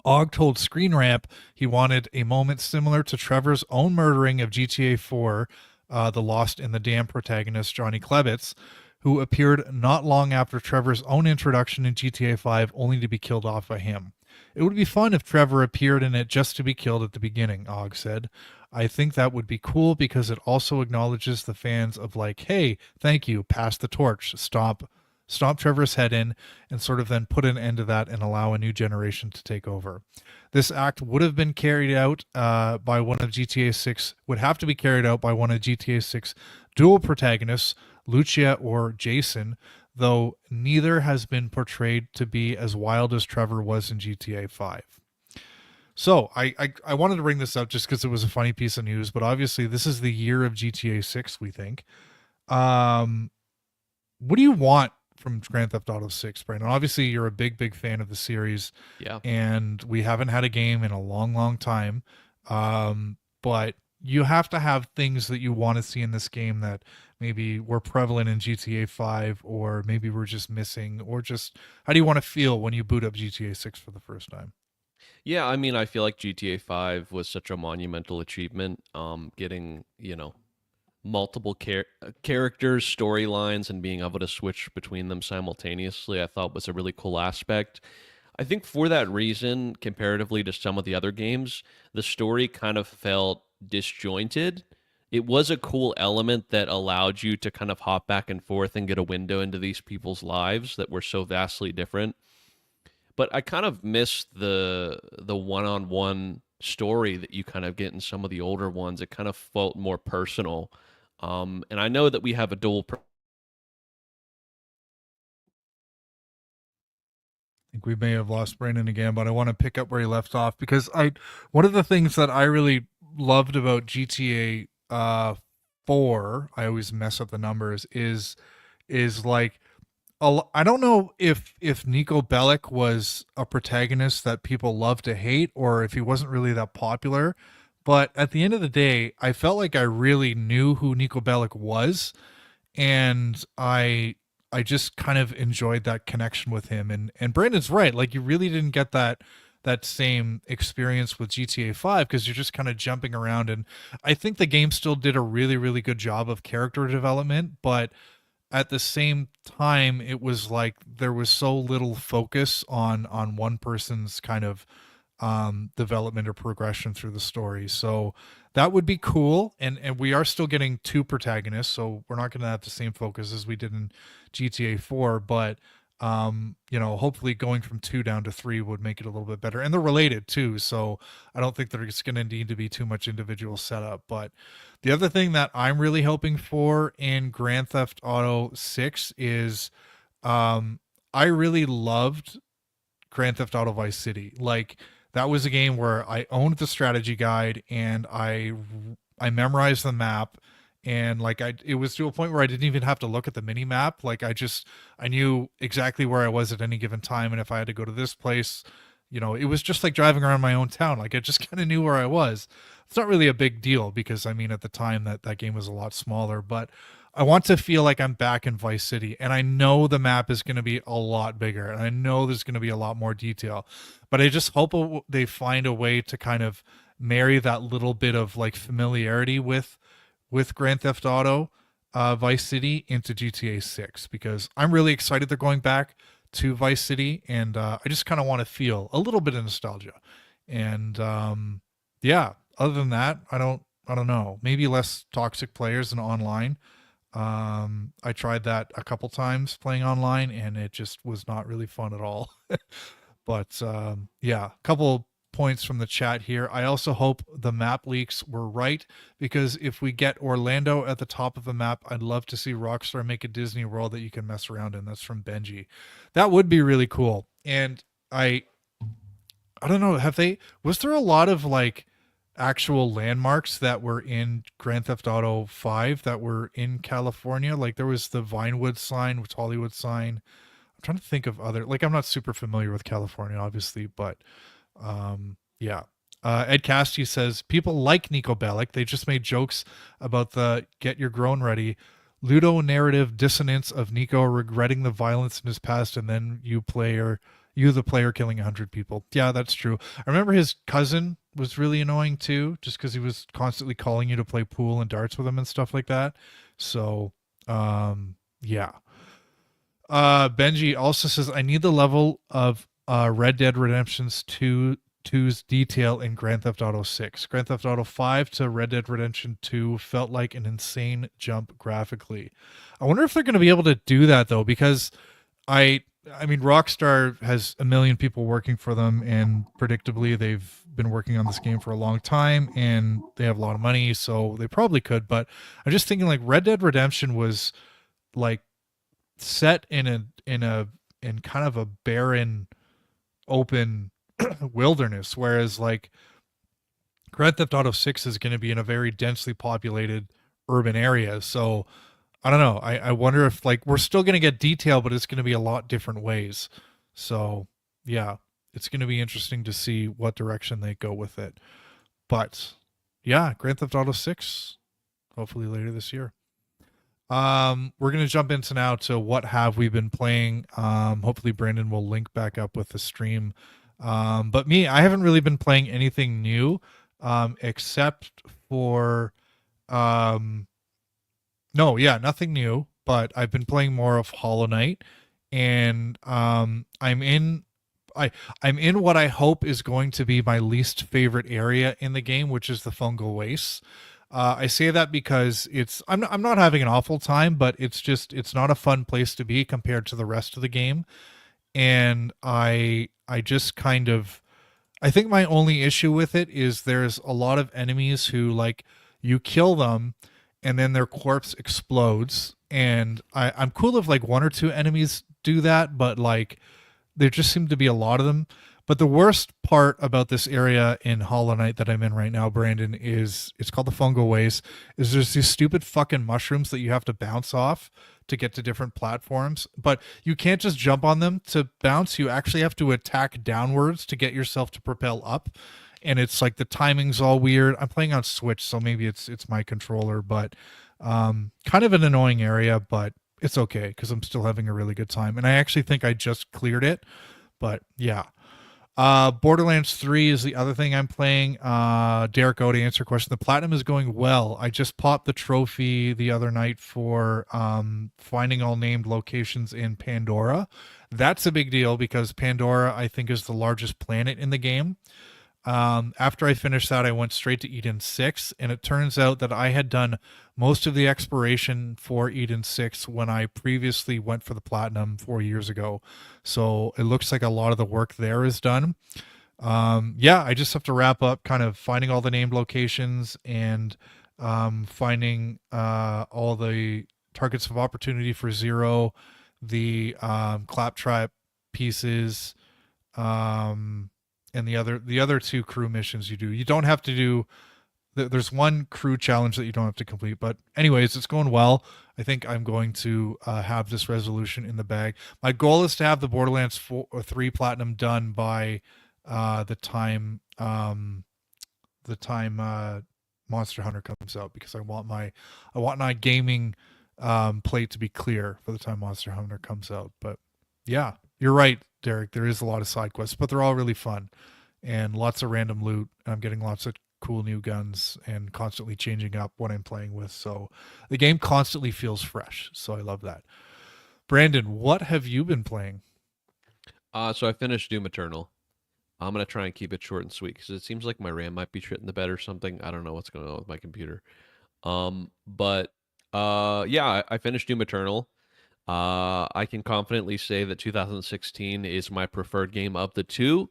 Ogg told Screen Rant he wanted a moment similar to Trevor's own murdering of GTA 4, the Lost in the Dam protagonist Johnny Klebitz, who appeared not long after Trevor's own introduction in GTA 5, only to be killed off by him. It would be fun if Trevor appeared in it just to be killed at the beginning, Ogg said. I think that would be cool because it also acknowledges the fans of like, hey, thank you, pass the torch, stomp Trevor's head in, and sort of then put an end to that and allow a new generation to take over. This act would have been carried out by one of GTA 6, would have to be carried out by one of GTA 6 dual protagonists, Lucia or Jason, though neither has been portrayed to be as wild as Trevor was in GTA 5. So I wanted to bring this up just because it was a funny piece of news, but obviously this is the year of GTA 6, we think. What do you want from Grand Theft Auto 6, Brandon? Obviously, you're a big fan of the series. Yeah. And we haven't had a game in a long time. But you have to have things that you want to see in this game that maybe were prevalent in GTA 5, or maybe we're just missing, or just how do you want to feel when you boot up GTA 6 for the first time? Yeah, I mean, I feel like GTA 5 was such a monumental achievement. Getting, multiple characters, storylines, and being able to switch between them simultaneously, I thought was a really cool aspect. I think for that reason, comparatively to some of the other games, the story kind of felt disjointed. It was a cool element that allowed you to kind of hop back and forth and get a window into these people's lives that were so vastly different. But I kind of missed the one-on-one story that you kind of get in some of the older ones. It kind of felt more personal. And I know that we have a Think we may have lost Brandon again, but I want to pick up where he left off because one of the things that I really loved about GTA 4, I always mess up the numbers, is like I don't know if Nico Bellic was a protagonist that people love to hate or if he wasn't really that popular, but at the end of the day, I felt like I really knew who Nico Bellic was, and I just kind of enjoyed that connection with him. And Brandon's right, like you really didn't get that same experience with GTA 5 because you're just kind of jumping around, and I think the game still did a really good job of character development, but at the same time it was like there was so little focus on one person's kind of development or progression through the story. So that would be cool, and we are still getting two protagonists, so we're not going to have the same focus as we did in GTA 4, but hopefully going from 2 down to 3 would make it a little bit better, and they're related too, so I don't think there's going to need to be too much individual setup. But the other thing that I'm really hoping for in Grand Theft Auto 6 is I really loved Grand Theft Auto Vice City. Like that was a game where I owned the strategy guide and I memorized the map, and like it was to a point where I didn't even have to look at the mini map. Like I knew exactly where I was at any given time, and if I had to go to this place, it was just like driving around my own town. Like I just kind of knew where I was. It's not really a big deal because I mean at the time that game was a lot smaller, but I want to feel like I'm back in Vice City, and I know the map is going to be a lot bigger, and I know there's going to be a lot more detail, but I just hope they find a way to kind of marry that little bit of like familiarity with Grand Theft Auto Vice City into GTA 6, because I'm really excited they're going back to Vice City, and I just kind of want to feel a little bit of nostalgia. And yeah, other than that, I don't know. Maybe less toxic players in online. I tried that a couple times playing online, and it just was not really fun at all. But yeah, a couple points from the chat here. I also hope the map leaks were right, because if we get Orlando at the top of the map, I'd love to see Rockstar make a Disney World that you can mess around in. That's from Benji. That would be really cool. And I don't know, was there a lot of like actual landmarks that were in Grand Theft Auto 5 that were in California. Like there was the Vinewood sign, which Hollywood sign. I'm trying to think of other, like I'm not super familiar with California, obviously, but yeah. Ed Casty says people like Nico Bellic. They just made jokes about the get your groan ready ludo narrative dissonance of Nico regretting the violence in his past, and then you the player killing 100 people. Yeah, that's true. I remember his cousin was really annoying too, just because he was constantly calling you to play pool and darts with him and stuff like that. So yeah. Benji also says I need the level of Red Dead Redemption's 2's detail in Grand Theft Auto 6. Grand Theft Auto 5 to Red Dead Redemption 2 felt like an insane jump graphically. I wonder if they're going to be able to do that though, because I mean Rockstar has a million people working for them, and predictably they've been working on this game for a long time and they have a lot of money, so they probably could. But I'm just thinking like Red Dead Redemption was like set in kind of a barren open wilderness, whereas like Grand Theft Auto 6 is going to be in a very densely populated urban area. So I don't know. I wonder if like we're still going to get detail, but it's going to be a lot different ways. So yeah, it's going to be interesting to see what direction they go with it. But yeah, Grand Theft Auto 6, hopefully later this year. We're going to jump into now to what have we been playing. Hopefully Brandon will link back up with the stream. But me, I haven't really been playing anything new, except for, no, yeah, nothing new, but I've been playing more of Hollow Knight, and, I'm in what I hope is going to be my least favorite area in the game, which is the fungal wastes. I say that because I'm not having an awful time, but it's not a fun place to be compared to the rest of the game. And I just kind of, I think my only issue with it is there's a lot of enemies who like you kill them and then their corpse explodes. And I'm cool if like one or two enemies do that, but like there just seem to be a lot of them. But the worst part about this area in Hollow Knight that I'm in right now, Brandon, is it's called the fungal waste, is there's these stupid fucking mushrooms that you have to bounce off to get to different platforms. But you can't just jump on them to bounce. You actually have to attack downwards to get yourself to propel up. And it's like the timing's all weird. I'm playing on Switch, so maybe it's my controller, but kind of an annoying area, but it's okay because I'm still having a really good time. And I actually think I just cleared it. But yeah. Borderlands 3 is the other thing I'm playing. Derek O, to answer your question, the platinum is going well. I just popped the trophy the other night for finding all named locations in Pandora. That's a big deal because Pandora, I think, is the largest planet in the game. After I finished that, I went straight to Eden 6, and it turns out that I had done most of the exploration for Eden 6 when I previously went for the platinum 4 years ago. So it looks like a lot of the work there is done. Yeah, I just have to wrap up kind of finding all the named locations and finding all the targets of opportunity for Zero, the claptrap pieces, and the other two crew missions you do. You don't have to do. There's one crew challenge that you don't have to complete. But anyways, it's going well. I think I'm going to have this resolution in the bag. My goal is to have the Borderlands 4 or 3 platinum done by the time Monster Hunter comes out, because I want my gaming plate to be clear for the time Monster Hunter comes out. But yeah, you're right, Derek. There is a lot of side quests, but they're all really fun and lots of random loot. I'm getting lots of cool new guns and constantly changing up what I'm playing with. So the game constantly feels fresh. So I love that. Brandon, what have you been playing? So I finished Doom Eternal. I'm gonna try and keep it short and sweet because it seems like my RAM might be shitting the bed or something. I don't know what's going on with my computer. But yeah, I finished Doom Eternal. I can confidently say that 2016 is my preferred game of the two,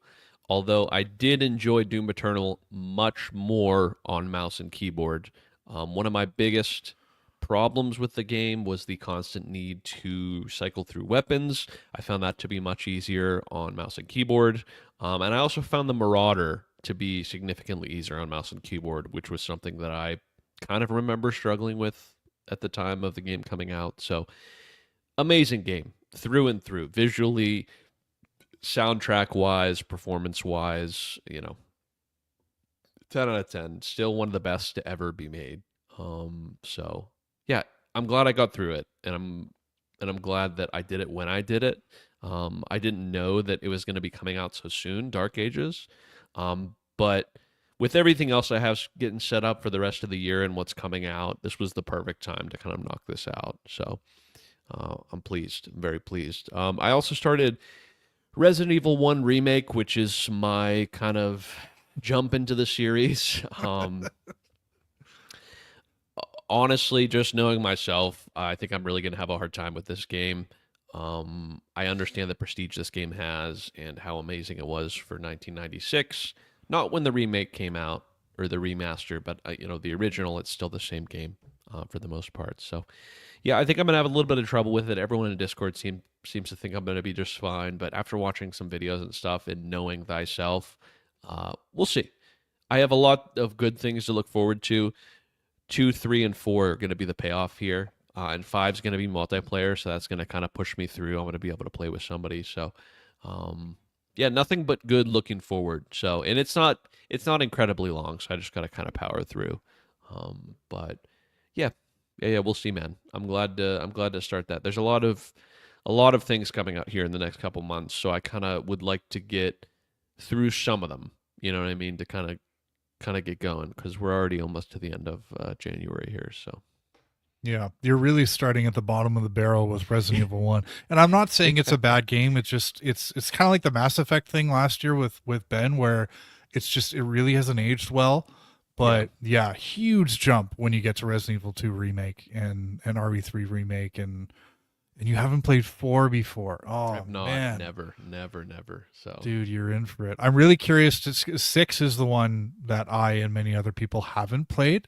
although I did enjoy Doom Eternal much more on mouse and keyboard. One of my biggest problems with the game was the constant need to cycle through weapons. I found that to be much easier on mouse and keyboard. And I also found the Marauder to be significantly easier on mouse and keyboard, which was something that I kind of remember struggling with at the time of the game coming out. So amazing game through and through, visually, soundtrack wise, performance wise, 10 out of 10. Still one of the best to ever be made. So yeah, I'm glad I got through it, and I'm glad that I did it when I did it. I didn't know that it was going to be coming out so soon, Dark Ages. But with everything else I have getting set up for the rest of the year and what's coming out, this was the perfect time to kind of knock this out. So I'm pleased. I'm very pleased. I also started Resident Evil 1 Remake, which is my kind of jump into the series. Honestly, just knowing myself, I think I'm really going to have a hard time with this game. I understand the prestige this game has and how amazing it was for 1996. Not when the remake came out or the remaster, but the original, it's still the same game for the most part. So, yeah, I think I'm gonna have a little bit of trouble with it. Everyone in Discord seems to think I'm gonna be just fine, but after watching some videos and stuff and knowing thyself, we'll see. I have a lot of good things to look forward to. 2, 3, and 4 are gonna be the payoff here. And 5 is going to be multiplayer, so that's going to kind of push me through. I'm going to be able to play with somebody. So, yeah, nothing but good looking forward. So, and it's not incredibly long, so I just got to kind of power through. But yeah, we'll see, man. I'm glad to start that. There's a lot of things coming out here in the next couple months, so I kind of would like to get through some of them. You know what I mean? To kind of get going, because we're already almost to the end of January here. So. Yeah, you're really starting at the bottom of the barrel with Resident Evil 1. And I'm not saying it's a bad game. It's just it's kind of like the Mass Effect thing last year with Ben, where it really hasn't aged well. But yeah, huge jump when you get to Resident Evil 2 remake and RE3 remake, and you haven't played 4 before. Oh, I've not, man. Never. So, dude, you're in for it. I'm really curious. 6 is the one that I and many other people haven't played.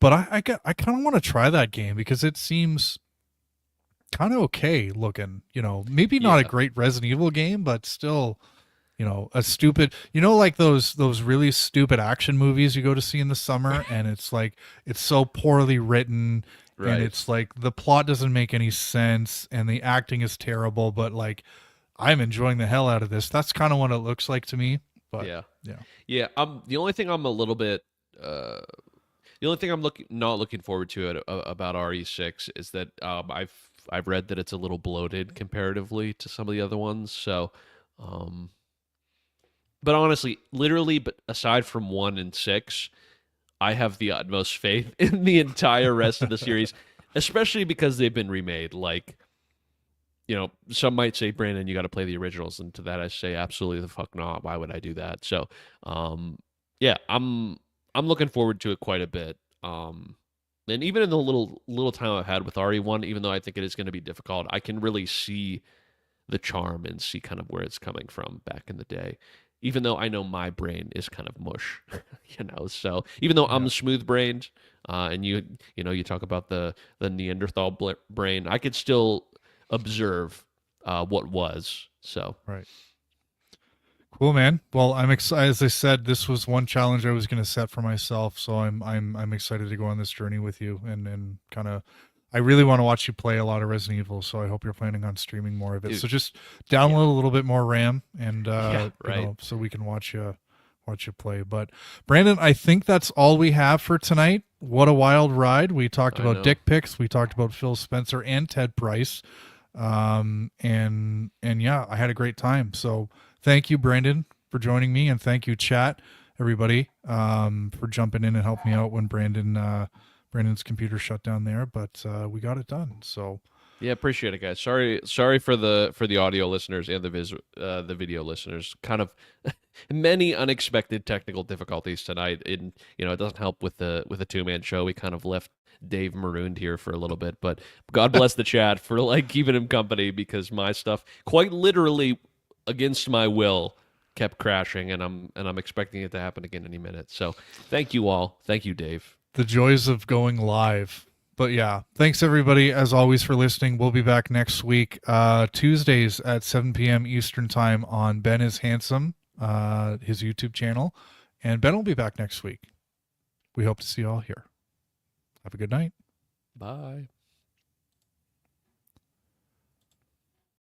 But I kind of want to try that game because it seems kind of okay looking. Maybe not a great Resident Evil game, but still, a stupid. Like those really stupid action movies you go to see in the summer, and it's like it's so poorly written, right. And it's like the plot doesn't make any sense, and the acting is terrible. But like, I'm enjoying the hell out of this. That's kind of what it looks like to me. But yeah. The only thing I'm a little bit. The only thing I'm not looking forward to about RE6 is that I've read that it's a little bloated comparatively to some of the other ones. So, but honestly, literally, but aside from 1 and 6, I have the utmost faith in the entire rest of the series, especially because they've been remade. Like, some might say, Brandon, you got to play the originals, and to that I say, absolutely the fuck not. Why would I do that? So, yeah, I'm looking forward to it quite a bit. And even in the little time I've had with RE1, even though I think it is going to be difficult, I can really see the charm and see kind of where it's coming from back in the day. Even though I know my brain is kind of mush, So even though I'm smooth-brained, and you talk about the Neanderthal brain, I could still observe what was. So right. Cool, man. Well, I'm excited. As I said, this was one challenge I was going to set for myself, so I'm excited to go on this journey with you, and kind of, I really want to watch you play a lot of Resident Evil. So I hope you're planning on streaming more of it. Dude, so just download a little bit more RAM, and right. So we can watch you play. But Brandon, I think that's all we have for tonight. What a wild ride! We talked about dick pics. We talked about Phil Spencer and Ted Price. And yeah, I had a great time. So. Thank you, Brandon, for joining me, and thank you, chat, everybody, for jumping in and helping me out when Brandon's computer shut down there. But we got it done. So yeah, appreciate it, guys. Sorry for the audio listeners and the video listeners. Kind of many unexpected technical difficulties tonight. It doesn't help with the 2-man show. We kind of left Dave marooned here for a little bit, but God bless the chat for keeping him company, because my stuff quite literally, against my will, kept crashing, and I'm expecting it to happen again any minute. So thank you all. Thank you, Dave. The joys of going live. But yeah, thanks everybody as always for listening. We'll be back next week, Tuesdays at 7 p.m. Eastern time on Ben is Handsome, his YouTube channel. And Ben will be back next week. We hope to see you all here. Have a good night. Bye.